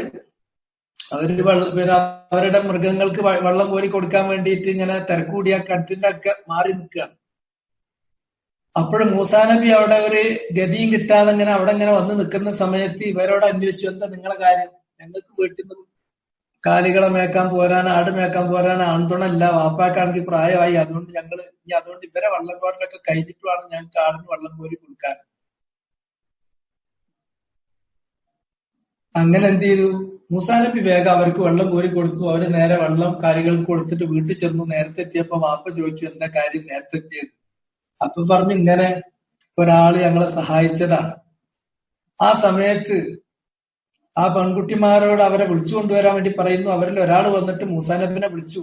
അവരുടെ മൃഗങ്ങൾക്ക് വെള്ളം കോരി കൊടുക്കാൻ വേണ്ടിയിട്ട് ഇങ്ങനെ തിരക്കൂടിയ കട്ടിന്റെ ഒക്കെ മാറി നിൽക്കുകയാണ്. അപ്പോഴും മൂസാ നബി അവിടെ ഒരു ഗതിയും കിട്ടാതെ ഇങ്ങനെ അവിടെ ഇങ്ങനെ വന്ന് നിൽക്കുന്ന സമയത്ത് ഇവരോട് അന്വേഷിച്ചു, എന്താ നിങ്ങളെ കാര്യം? ഞങ്ങൾക്ക് വീട്ടിൽ നിന്ന് കാലികളെ മേക്കാൻ പോരാൻ, ആട് മേക്കാൻ പോരാൻ ആൺതുണല്ല, വാപ്പാക്കാണെങ്കിൽ പ്രായമായി, അതുകൊണ്ട് ഇവരെ വെള്ളം കോരലൊക്കെ കഴിഞ്ഞിട്ടുമാണ് ഞങ്ങൾക്ക് ആടിന് വെള്ളം കോരി കൊടുക്കാൻ. അങ്ങനെ എന്ത് ചെയ്തു? മൂസാ നബി വേഗം അവർക്ക് വെള്ളം കോരി കൊടുത്തു. അവര് നേരെ വെള്ളം കാലികൾക്ക് കൊടുത്തിട്ട് വീട്ടിൽ ചെന്നു. നേരത്തെ എത്തിയപ്പോ വാപ്പ ചോദിച്ചു, എന്താ കാര്യം നേരത്തെ എത്തിയത്? അപ്പൊ പറഞ്ഞു, ഇങ്ങനെ ഒരാള് ഞങ്ങളെ സഹായിച്ചതാണ്. ആ സമയത്ത് ആ പെൺകുട്ടിമാരോട് അവരെ വിളിച്ചു കൊണ്ടുവരാൻ വേണ്ടി പറയുന്നു. അവരിൽ ഒരാൾ വന്നിട്ട് മൂസാ നബിനെ വിളിച്ചു,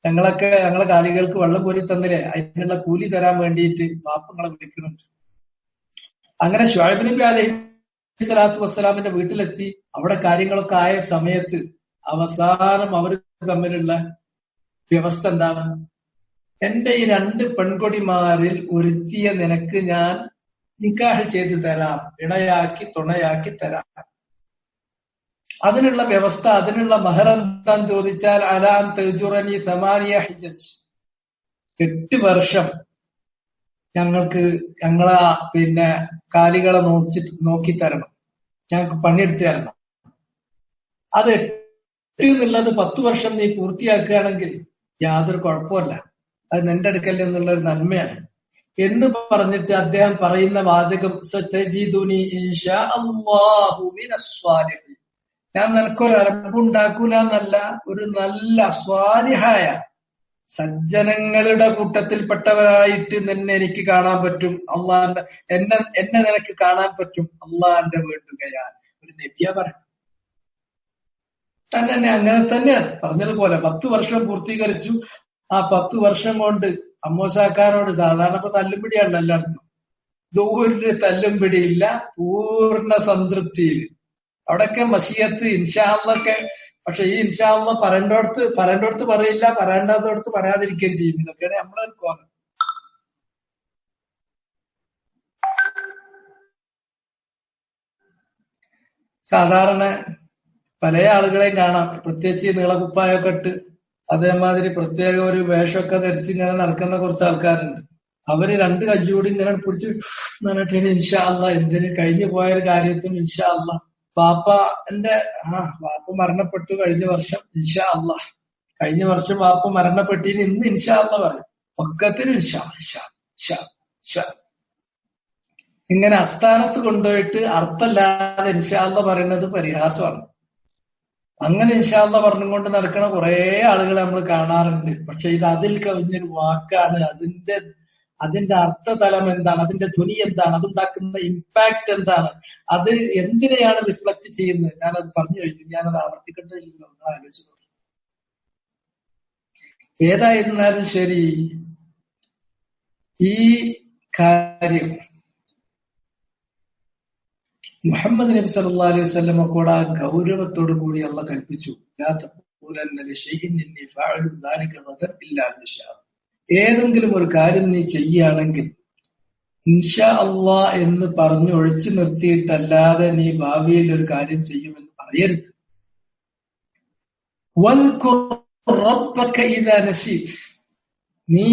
ഞങ്ങളെ കാലികൾക്ക് വെള്ളം കോരി തന്നില്ലേ, അതിനുള്ള കൂലി തരാൻ വേണ്ടിയിട്ട് പാപ്പങ്ങളെ വിളിക്കുന്നുണ്ട്. അങ്ങനെ ശുഐബ് നബി അലൈഹി സ്വലാത്തു വസ്സലാമിന്റെ വീട്ടിലെത്തി. അവിടെ കാര്യങ്ങളൊക്കെ ആയ സമയത്ത് അവസാനം അവർ തമ്മിലുള്ള വ്യവസ്ഥ എന്താണ്? എന്റെ ഈ 2 പെൺകൊടിമാരിൽ ഒരുത്തിയെ നിനക്ക് ഞാൻ നിക്കാഹ് ചെയ്തു തരാം, ഇണയാക്കി തുണയാക്കി തരാം. അതിനുള്ള വ്യവസ്ഥ, അതിനുള്ള മഹർ എന്താന്ന് ചോദിച്ചാൽ അലാൻ തജുറനി തമാനിയ ഹിജജ്, 8 വർഷം ഞങ്ങളെ കാലികളെ നോക്കി തരണം, ഞങ്ങൾക്ക് പണിയെടുത്ത് തരണം. അത് 8 എന്നുള്ളത് 10 വർഷം നീ പൂർത്തിയാക്കുകയാണെങ്കിൽ യാതൊരു കുഴപ്പമല്ല, അത് നിന്റെ അടുക്കൽ എന്നുള്ള ഒരു നന്മയാണ് എന്ന് പറഞ്ഞിട്ട് അദ്ദേഹം പറയുന്ന വാചകം, സതജിദുനി ഇൻഷാ അല്ലാഹു മിനസ് സ്വാലിഹീൻ, ഞാൻ നിനക്കൊരു അറബുണ്ടാക്കൂല എന്നല്ല, ഒരു നല്ല സ്വാലിഹായ സജ്ജനങ്ങളുടെ കൂട്ടത്തിൽപ്പെട്ടവരായിട്ട് നിന്നെ എനിക്ക് കാണാൻ പറ്റും. അള്ളാന്റെ എന്നെ നിനക്ക് കാണാൻ പറ്റും. അള്ളാന്റെ വേണ്ടുകയാൽ ഒരു നബിയ പറയും തന്നെ. അങ്ങനെ തന്നെയാണ് പറഞ്ഞതുപോലെ 10 വർഷം പൂർത്തീകരിച്ചു. ആ 10 വർഷം കൊണ്ട് അമ്മോശാക്കാരോട് സാധാരണ ഇപ്പൊ തല്ലുംപിടിയാണല്ലോ എല്ലായിടത്തും. ദൂരിന് തല്ലും പിടിയില്ല, പൂർണ്ണ സംതൃപ്തിയിൽ. അവിടെയൊക്കെ മശിയത്ത് ഇൻഷാ അല്ലാഹൊക്കെ. പക്ഷെ ഈ ഇൻഷാ അല്ലാഹ് പറയേണ്ടടുത്ത് പറയില്ല, പറയേണ്ടാത്തടത്ത് പറയാതിരിക്കുകയും ചെയ്യും. ഇതൊക്കെയാണ് നമ്മളെ കോലം. സാധാരണ പല ആളുകളെയും കാണാം, പ്രത്യേകിച്ച് നീളക്കുപ്പായൊക്കെ ഇട്ട് അതേമാതിരി പ്രത്യേക ഒരു വേഷമൊക്കെ ധരിച്ച് ഇങ്ങനെ നടക്കുന്ന കുറച്ച് ആൾക്കാരുണ്ട്. അവര് 2 കയ്യൂടി ഇങ്ങനെ പിടിച്ച് എന്നിട്ട് ഇൻഷാ അല്ലാഹ് എന്തിന് കഴിഞ്ഞു പോയൊരു കാര്യത്തിന് ഇൻഷാ അല്ലാഹ്. വാപ്പ മരണപ്പെട്ടു കഴിഞ്ഞ വർഷം, ഇൻഷാ അല്ലാഹ്. കഴിഞ്ഞ വർഷം വാപ്പ മരണപ്പെട്ടിന് ഇന്ന് ഇൻഷാ അല്ലാഹ് പറയും. ഒക്കത്തിന് ഇൻഷാ ഇൻഷാ ഇൻഷാ ഇൻഷാ. ഇങ്ങനെ അസ്ഥാനത്ത് കൊണ്ടുപോയിട്ട് അർത്ഥമില്ലാതെ ഇൻഷാ അല്ലാഹ് പറയുന്നത് പരിഹാസമാണ്. അങ്ങനെ ഇൻഷാ അല്ലാഹ് പറഞ്ഞുകൊണ്ട് നടക്കണ കുറെ ആളുകളെ നമ്മൾ കാണാറുണ്ട്. പക്ഷെ ഇത് അതിൽ കവിഞ്ഞൊരു വാക്കാണ്. അതിന്റെ അർത്ഥതലം എന്താണ്, അതിന്റെ ധ്വനി എന്താണ്, അതുണ്ടാക്കുന്ന ഇമ്പാക്ട് എന്താണ്, അത് എന്തിനെയാണ് റിഫ്ലക്ട് ചെയ്യുന്നത്? ഞാനത് പറഞ്ഞു കഴിഞ്ഞു, ഞാനത് ആവർത്തിക്കേണ്ടതില്ലല്ലോ, ആലോചിച്ചു നോക്കി. ഏതായിരുന്നാലും ശരി, ഈ കാര്യം മുഹമ്മദ് നബി സല്ലല്ലാഹു അലൈഹി വസല്ലം കൂടെ ആ ഗൗരവത്തോടു കൂടി അള്ളാഹ് കൽപ്പിച്ചു. ഏതെങ്കിലും ഒരു കാര്യം നീ ചെയ്യുകയാണെങ്കിൽ ഇൻഷാ അല്ലാഹ് എന്ന് പറഞ്ഞു ഒഴിച്ചു നിർത്തിയിട്ടല്ലാതെ നീ ഭാവിയിൽ ഒരു കാര്യം ചെയ്യുമെന്ന് പറയരുത്. നീ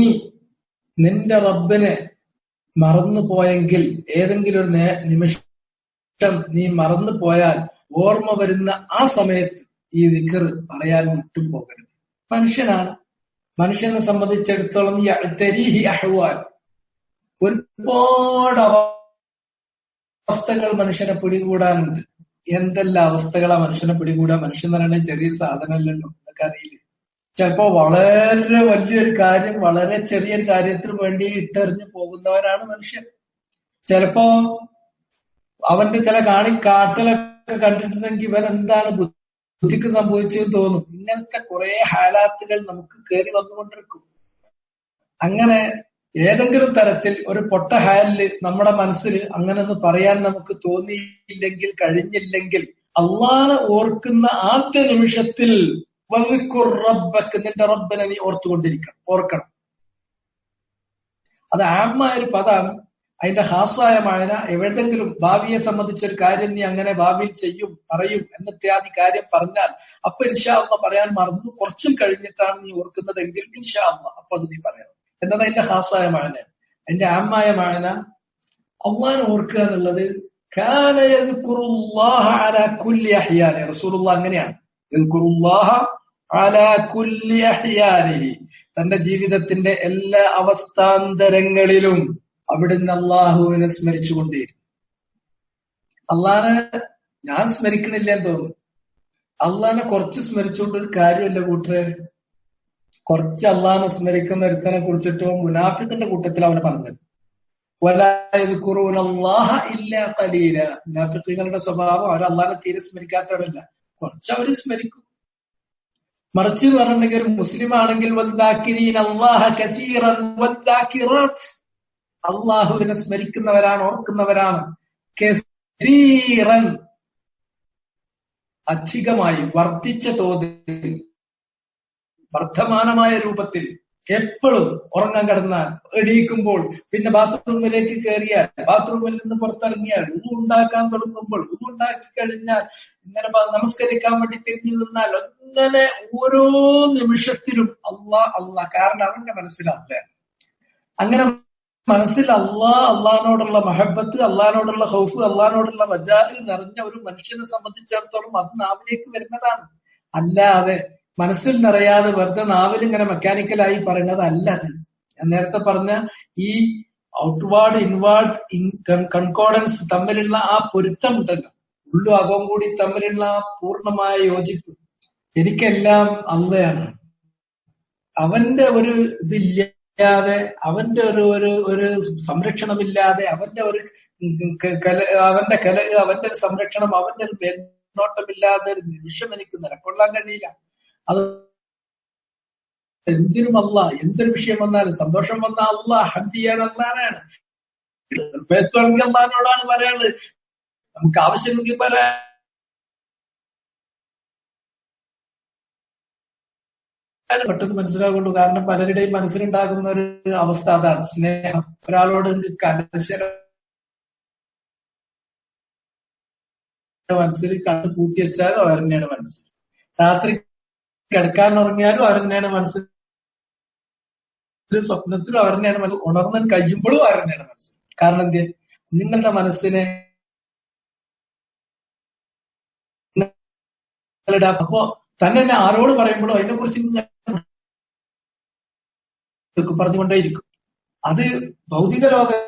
നിന്റെ റബ്ബിനെ മറന്നുപോയെങ്കിൽ, ഏതെങ്കിലും ഒരു നിമിഷം നീ മറന്നു പോയാൽ, ഓർമ്മ വരുന്ന ആ സമയത്ത് ഈ ദിക്ർ പറയാൻ വിട്ടും പോകരുത്. മനുഷ്യനാണ്. മനുഷ്യനെ സംബന്ധിച്ചിടത്തോളം ഒരുപാട് അവസ്ഥകൾ മനുഷ്യനെ പിടികൂടാനുണ്ട്. എന്തെല്ലാം അവസ്ഥകളാ മനുഷ്യനെ പിടികൂടാൻ? മനുഷ്യൻ എന്ന് പറയുന്നത് ചെറിയൊരു സാധനമല്ലല്ലോ, എന്നൊക്കെ അറിയില്ലേ. ചിലപ്പോ വളരെ വലിയൊരു കാര്യം വളരെ ചെറിയൊരു കാര്യത്തിന് വേണ്ടി ഇട്ടെറിഞ്ഞു പോകുന്നവരാണ് മനുഷ്യൻ. ചിലപ്പോ അവന്റെ ചില കാട്ടലൊക്കെ കണ്ടിട്ടുണ്ടെങ്കിൽ ഇവൻ എന്താണ് ബുദ്ധിക്ക് സംഭവിച്ചതെന്ന് തോന്നും. ഇങ്ങനത്തെ കുറെ ഹാലാത്തുകൾ നമുക്ക് കയറി വന്നുകൊണ്ടിരിക്കും. അങ്ങനെ ഏതെങ്കിലും തരത്തിൽ ഒരു പൊട്ട ഹാലില് നമ്മുടെ മനസ്സിൽ അങ്ങനെ ഒന്ന് പറയാൻ നമുക്ക് തോന്നിയില്ലെങ്കിൽ കഴിഞ്ഞില്ലെങ്കിൽ അള്ളാഹനെ ഓർക്കുന്ന ആദ്യ നിമിഷത്തിൽ റബ്ബക്ക്, നിന്റെ റബ്ബിനെ നീ ഓർക്കണം. അത് ആമായ ഒരു പദമാണ്. അതിന്റെ ഹാസായ മായന എവിടെങ്കിലും ഭാവിയെ സംബന്ധിച്ചൊരു കാര്യം നീ അങ്ങനെ ഭാവിയിൽ ചെയ്യും പറയും എന്നിത്യാദി കാര്യം പറഞ്ഞാൽ അപ്പൊ ഇൻഷാ അല്ലാഹ് പറയാൻ മറന്നു കുറച്ചും കഴിഞ്ഞിട്ടാണ് നീ ഓർക്കുന്നതെങ്കിൽ ഇൻഷാ അല്ലാഹ് അപ്പൊ അത് നീ പറയണം എന്നത് അതിന്റെ ഹാസായ മായന. അതിന്റെ ആമായ മായന അള്ളാഹനെ ഓർക്കുക എന്നുള്ളത് റസൂലുള്ളാഹി അങ്ങനെയാണ്. തന്റെ ജീവിതത്തിന്റെ എല്ലാ അവസ്ഥാന്തരങ്ങളിലും അവിടുന്ന് അള്ളാഹുവിനെ സ്മരിച്ചുകൊണ്ടേയിരിക്കും. അള്ളാഹനെ ഞാൻ സ്മരിക്കണില്ല എന്ന് തോന്നുന്നു. അള്ളാഹനെ കുറച്ച് സ്മരിച്ചുകൊണ്ട് ഒരു കാര്യമല്ല കൂട്ടരെ. കുറച്ച് അള്ളാഹനെ സ്മരിക്കുന്ന ഒരുത്തനെ കുറിച്ചിട്ട് മുനാഫിഖിന്റെ കൂട്ടത്തിൽ അവനെ പറഞ്ഞത് മുനാഫിഖുകളുടെ സ്വഭാവം അവർ അള്ളാഹനെ തീരെ സ്മരിക്കാത്തവരല്ല. കുറച്ച് അവര് സ്മരിക്കും. മറിച്ച് പറഞ്ഞിട്ടുണ്ടെങ്കിൽ ഒരു മുസ്ലിം ആണെങ്കിൽ അള്ളാഹുവിനെ സ്മരിക്കുന്നവരാണ്, ഓർക്കുന്നവരാണ്. കസീറൻ അധികമായി, വർദ്ധിച്ച തോതിൽ, വർദ്ധമാനമായ രൂപത്തിൽ, എപ്പോഴും ഉറങ്ങാൻ കിടന്നാൽ, എണീക്കുമ്പോൾ, പിന്നെ ബാത്റൂമിലേക്ക് കയറിയാൽ, ബാത്റൂമിൽ നിന്ന് പുറത്തിറങ്ങിയാൽ, ഉണ്ടാക്കാൻ തുടങ്ങുമ്പോൾ, ഉണ്ടാക്കി കഴിഞ്ഞാൽ, ഇങ്ങനെ നമസ്കരിക്കാൻ വേണ്ടി തിരിഞ്ഞു നിന്നാൽ, അങ്ങനെ ഓരോ നിമിഷത്തിലും അള്ളാഹ് കാരണം അവന്റെ മനസ്സിലല്ല. അങ്ങനെ മനസ്സിൽ അള്ളാഹിനോടുള്ള മഹബത്ത്, അള്ളാഹിനോടുള്ള ഖൗഫ്, അള്ളാഹിനോടുള്ള വജാഹ് നിറഞ്ഞ ഒരു മനുഷ്യനെ സംബന്ധിച്ചിടത്തോളം അത് നാവിലേക്ക് വരുന്നതാണ്. അല്ലാതെ മനസ്സിൽ നിറയാതെ വെറുതെ നാവിൽ ഇങ്ങനെ മെക്കാനിക്കലായി പറയുന്നത് അല്ല അത്. ഞാൻ നേരത്തെ പറഞ്ഞ ഈ ഔട്ട്വാർഡ് ഇൻവാർഡ് കൺകോർഡൻസ് തമ്മിലുള്ള ആ പൊരുത്തം ഉണ്ടല്ലോ, ഉള്ളു അകവും കൂടി തമ്മിലുള്ള ആ പൂർണ്ണമായ യോജിപ്പ്. എനിക്കെല്ലാം അള്ളയാണ്. അവന്റെ ഒരു ഇതില്ലാതെ, അവന്റെ ഒരു സംരക്ഷണമില്ലാതെ, അവന്റെ ഒരു അവന്റെ അവന്റെ ഒരു സംരക്ഷണം, അവന്റെ ഒരു മേൽനോട്ടമില്ലാതെ ഒരു നിമിഷം എനിക്ക് നിലകൊള്ളാൻ കഴിയില്ല. അത് എന്തിനും എന്തൊരു വിഷയം വന്നാലും, സന്തോഷം വന്നാൽ അള്ളാഹ്, ഹംദ് ചെയ്യാൻ അള്ളാഹാണ്, അള്ളാഹിനോടാണ് പറയാനുള്ളത്. നമുക്ക് ആവശ്യമെങ്കിൽ പറയാൻ പെട്ടെന്ന് മനസ്സിലാകുള്ളൂ. കാരണം പലരുടെയും മനസ്സിലുണ്ടാകുന്ന ഒരു അവസ്ഥ അതാണ്. സ്നേഹം, ഒരാളോട് മനസ്സിൽ കണ്ണ് കൂട്ടി വെച്ചാലും അവർ തന്നെയാണ് മനസ്സിൽ. രാത്രി കിടക്കാൻ ഉറങ്ങിയാലും അവർ തന്നെയാണ് മനസ്സിൽ. സ്വപ്നത്തിലും അവർ തന്നെയാണ് മനസ്സിൽ. ഉണർന്ന് കഴിയുമ്പോഴും അവർ തന്നെയാണ് മനസ്സിൽ. കാരണം എന്ത്, നിങ്ങളുടെ മനസ്സിനെ അപ്പോ തന്നെ ആരോട് പറയുമ്പോഴും അതിനെ കുറിച്ച് പറഞ്ഞുകൊണ്ടേയിരിക്കും. അത് ഭൗതിക ലോകത്ത്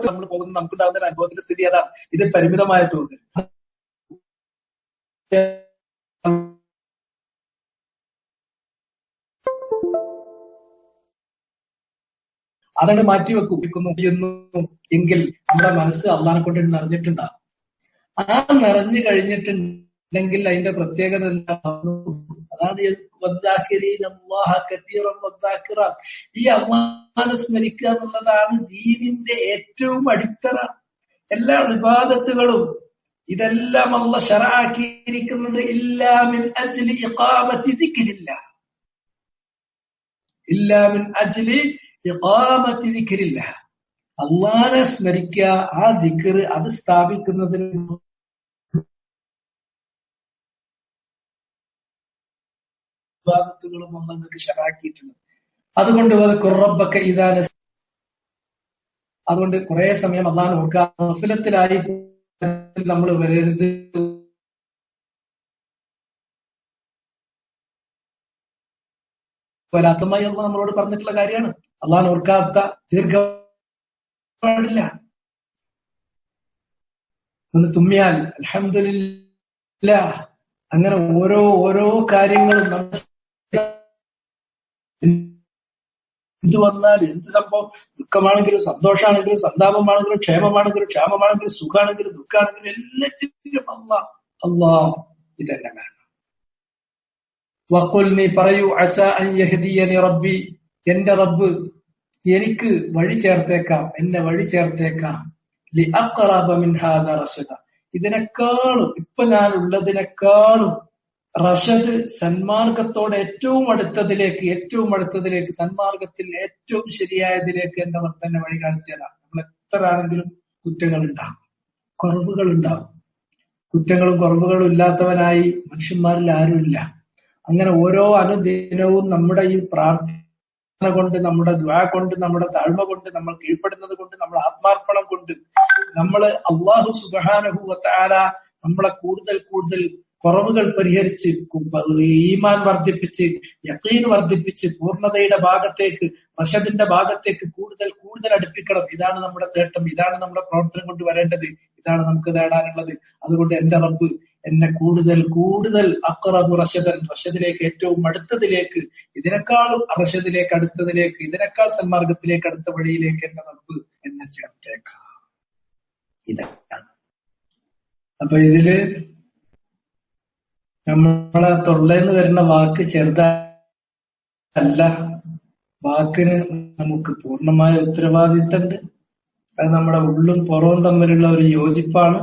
നമ്മൾ പോകുന്ന നമുക്കുണ്ടാകുന്ന ഒരു അനുഭവത്തിന്റെ സ്ഥിതി അതാണ്. ഇത് പരിമിതമായ തോതിൽ അതാണ് മാറ്റിവെക്കുന്നു എങ്കിൽ നമ്മുടെ മനസ്സ് അള്ളാഹിനെ കൊണ്ട് നിറഞ്ഞിട്ടുണ്ടാകും. ആ നിറഞ്ഞു കഴിഞ്ഞിട്ടുണ്ടെങ്കിൽ അതിന്റെ പ്രത്യേകത എന്താണ്? അതാണ് ഈ അള്ളാഹിനെ സ്മരിക്കുക എന്നുള്ളതാണ് ദീനിന്റെ ഏറ്റവും അടിത്തറ. എല്ലാ ഇബാദത്തുകളും ഇതെല്ലാം അള്ളാഹ് ശറഅാക്കിയിരിക്കുന്നത് ഇല്ലാ മിൻ അജ്ലി ഇഖാമത്തി ദിക്രില്ലാഹ്, ഇല്ലാ മിൻ അജ്ലി ഇഖാമത്തി ദിക്രില്ലാഹ്. അള്ളാഹിനെ സ്മരിക്കുക, ആ ദിക്ർ അത് സ്ഥാപിക്കുന്നതിന് ഇബാദത്തുകളും നമുക്ക് ശറഅാക്കിയിട്ടുണ്ട്. അതുകൊണ്ട് അതുകൊണ്ട് കുറെ സമയം അള്ളാഹിനെ ഓർക്കുക. ഗഫലത്തിലായി നമ്മൾ വരരുത്. വലാത്തമായി അള്ളാഹ് നമ്മളോട് പറഞ്ഞിട്ടുള്ള കാര്യമാണ്. അള്ളാഹിനെ ഓർക്കാത്ത പാടില്ല. ഒന്ന് തുമ്മിയാൽ അൽഹംദുലില്ലാഹ്, അങ്ങനെ ഓരോ കാര്യങ്ങളും എന്ത് വന്നാലും, എന്ത് സംഭവം, ദുഃഖമാണെങ്കിലും സന്തോഷമാണെങ്കിലും സന്താപമാണെങ്കിലും ക്ഷേമമാണെങ്കിലും ക്ഷാമമാണെങ്കിലും സുഖാണെങ്കിലും ദുഃഖാണെങ്കിലും എല്ലാറ്റിലും അല്ലാഹ് ഇതെന്നെ വേണം. വഖുൽ, നീ പറയൂ, അസാ അൻ യഹ്ദിയനി റബ്ബി, എന്റെ റബ്ബ് എനിക്ക് വഴി ചേർത്തേക്കാം, എന്നെ വഴി ചേർത്തേക്കാം, ലി അഖ്റബ മിൻ ഹാദാ റശദ, ഇതിനേക്കാളും ഇപ്പൊ ഞാൻ ഉള്ളതിനേക്കാളും റഷദ്, സന്മാർഗത്തോടെ ഏറ്റവും അടുത്തതിലേക്ക് സന്മാർഗത്തിൽ ഏറ്റവും ശരിയായതിലേക്ക് എന്റെ റബ്ബ് തന്നെ വഴി കാണിച്ചു തരാം. നമ്മൾ എത്ര ആണെങ്കിലും കുറ്റങ്ങൾ ഉണ്ടാകും. കുറ്റങ്ങളും കുറവുകളും ഇല്ലാത്തവനായി മനുഷ്യന്മാരിൽ ആരുമില്ല. അങ്ങനെ ഓരോ അനുദിനവും നമ്മുടെ ഈ പ്രാർത്ഥന കൊണ്ട്, നമ്മുടെ ദുആ കൊണ്ട്, നമ്മുടെ താഴ്മ കൊണ്ട്, നമ്മൾ കീഴ്പ്പെടുന്നത് കൊണ്ട്, നമ്മുടെ ആത്മാർപ്പണം കൊണ്ട് നമ്മൾ അല്ലാഹു സുബ്ഹാനഹു വ തആല നമ്മളെ കൂടുതൽ കുറവുകൾ പരിഹരിച്ച്, ഈമാൻ വർദ്ധിപ്പിച്ച്, യഖീൻ വർദ്ധിപ്പിച്ച്, പൂർണ്ണതയുടെ ഭാഗത്തേക്ക്, റഷദിന്റെ ഭാഗത്തേക്ക് കൂടുതൽ അടുപ്പിക്കണം. ഇതാണ് നമ്മുടെ നേട്ടം, ഇതാണ് നമ്മുടെ പ്രവർത്തനം കൊണ്ട് വരേണ്ടത്, ഇതാണ് നമുക്ക് നേടാനുള്ളത്. അതുകൊണ്ട് എന്റെ റബ്ബ് എന്നെ കൂടുതൽ അഖ്റബു റഷദൻ, റഷദിലേക്ക് ഏറ്റവും അടുത്തതിലേക്ക്, ഇതിനേക്കാളും റഷദിലേക്ക് അടുത്തതിലേക്ക്, ഇതിനേക്കാൾ സന്മാർഗത്തിലേക്ക് അടുത്ത വഴിയിലേക്ക് എന്റെ റബ്ബ് എന്നെ ചേർത്തേക്കാം. ഇതാണ്. അപ്പൊ ഇതില് നമ്മളെ തൊള്ളേന്ന് വരുന്ന വാക്ക് ചെറുതല്ല. വാക്കിന് നമുക്ക് പൂർണ്ണമായ ഉത്തരവാദിത്തമുണ്ട്. അത് നമ്മുടെ ഉള്ളും പുറവും തമ്മിലുള്ള ഒരു യോജിപ്പാണ്.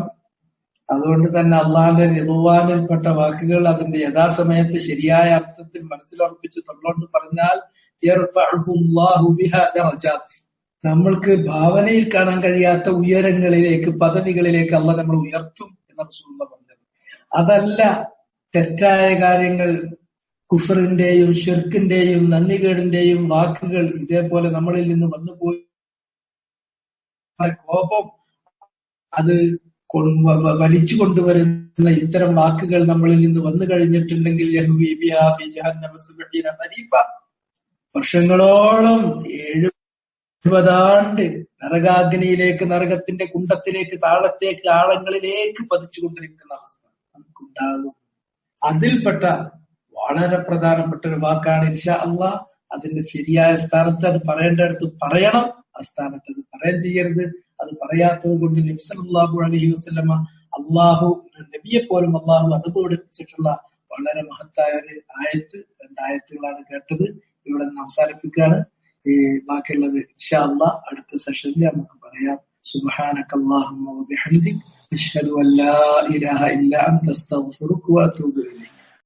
അതുകൊണ്ട് തന്നെ അള്ളാഹിന്റെ റിദ്വാനിൽപ്പെട്ട വാക്കുകൾ അതിന്റെ യഥാസമയത്ത് ശരിയായ അർത്ഥത്തിൽ മനസ്സിലുറപ്പിച്ച് തൊള്ളോണ്ട് പറഞ്ഞാൽ നമ്മൾക്ക് ഭാവനയിൽ കാണാൻ കഴിയാത്ത ഉയരങ്ങളിലേക്ക്, പദവികളിലേക്ക് അള്ളാഹ് നമ്മൾ ഉയർത്തും എന്ന റസൂലുള്ളാഹി പറഞ്ഞത്. അതല്ല തെറ്റായ കാര്യങ്ങൾ, കുഫറിന്റെയും ശിർക്കിന്റെയും നന്ദികേടിന്റെയും വാക്കുകൾ ഇതേപോലെ നമ്മളിൽ നിന്ന് വന്നുപോയി കോപം അത് വലിച്ചു കൊണ്ടുവരുന്ന ഇത്തരം വാക്കുകൾ നമ്മളിൽ നിന്ന് വന്നു കഴിഞ്ഞിട്ടുണ്ടെങ്കിൽ വർഷങ്ങളോളം 70 ആണ്ട് നരകാഗ്നിയിലേക്ക്, നരകത്തിന്റെ കുണ്ടത്തിലേക്ക്, താളത്തേക്ക്, ആഴങ്ങളിലേക്ക് പതിച്ചുകൊണ്ടിരിക്കുന്ന അവസ്ഥ നമുക്കുണ്ടാകും. അതിൽപ്പെട്ട വളരെ പ്രധാനപ്പെട്ട ഒരു വാക്കാണ് ഇൻഷാ അല്ലാഹ്. അതിന്റെ ശരിയായ സ്ഥാനത്ത് അത് പറയേണ്ടടുത്ത് പറയണം, ആ സ്ഥാനത്ത് അത് പറയാൻ ചെയ്യരുത്. അത് പറയാത്തത് കൊണ്ട് നബി സല്ലല്ലാഹു അലൈഹി വസല്ലമ അള്ളാഹു നബിയെ പോലും അള്ളാഹു അത് പഠിപ്പിച്ചിട്ടുള്ള വളരെ മഹത്തായ ഒരു ആയത്ത്, 2 ആയത്തുകളാണ് കേട്ടത്. ഇവിടെ നിന്ന് അവസാനിപ്പിക്കുകയാണ്. ബാക്കിയുള്ളത് ഇൻഷാ അല്ലാഹ് അടുത്ത സെഷനിൽ നമുക്ക് പറയാം. സുബ്ഹാനകല്ലാഹുമ്മ വബിഹംദിക അശ്ഹദു അൻ ലാ ഇലാഹ ഇല്ലാ അൻത അസ്തഗ്ഫിറുക വഅതൂബു ഇലൈക്.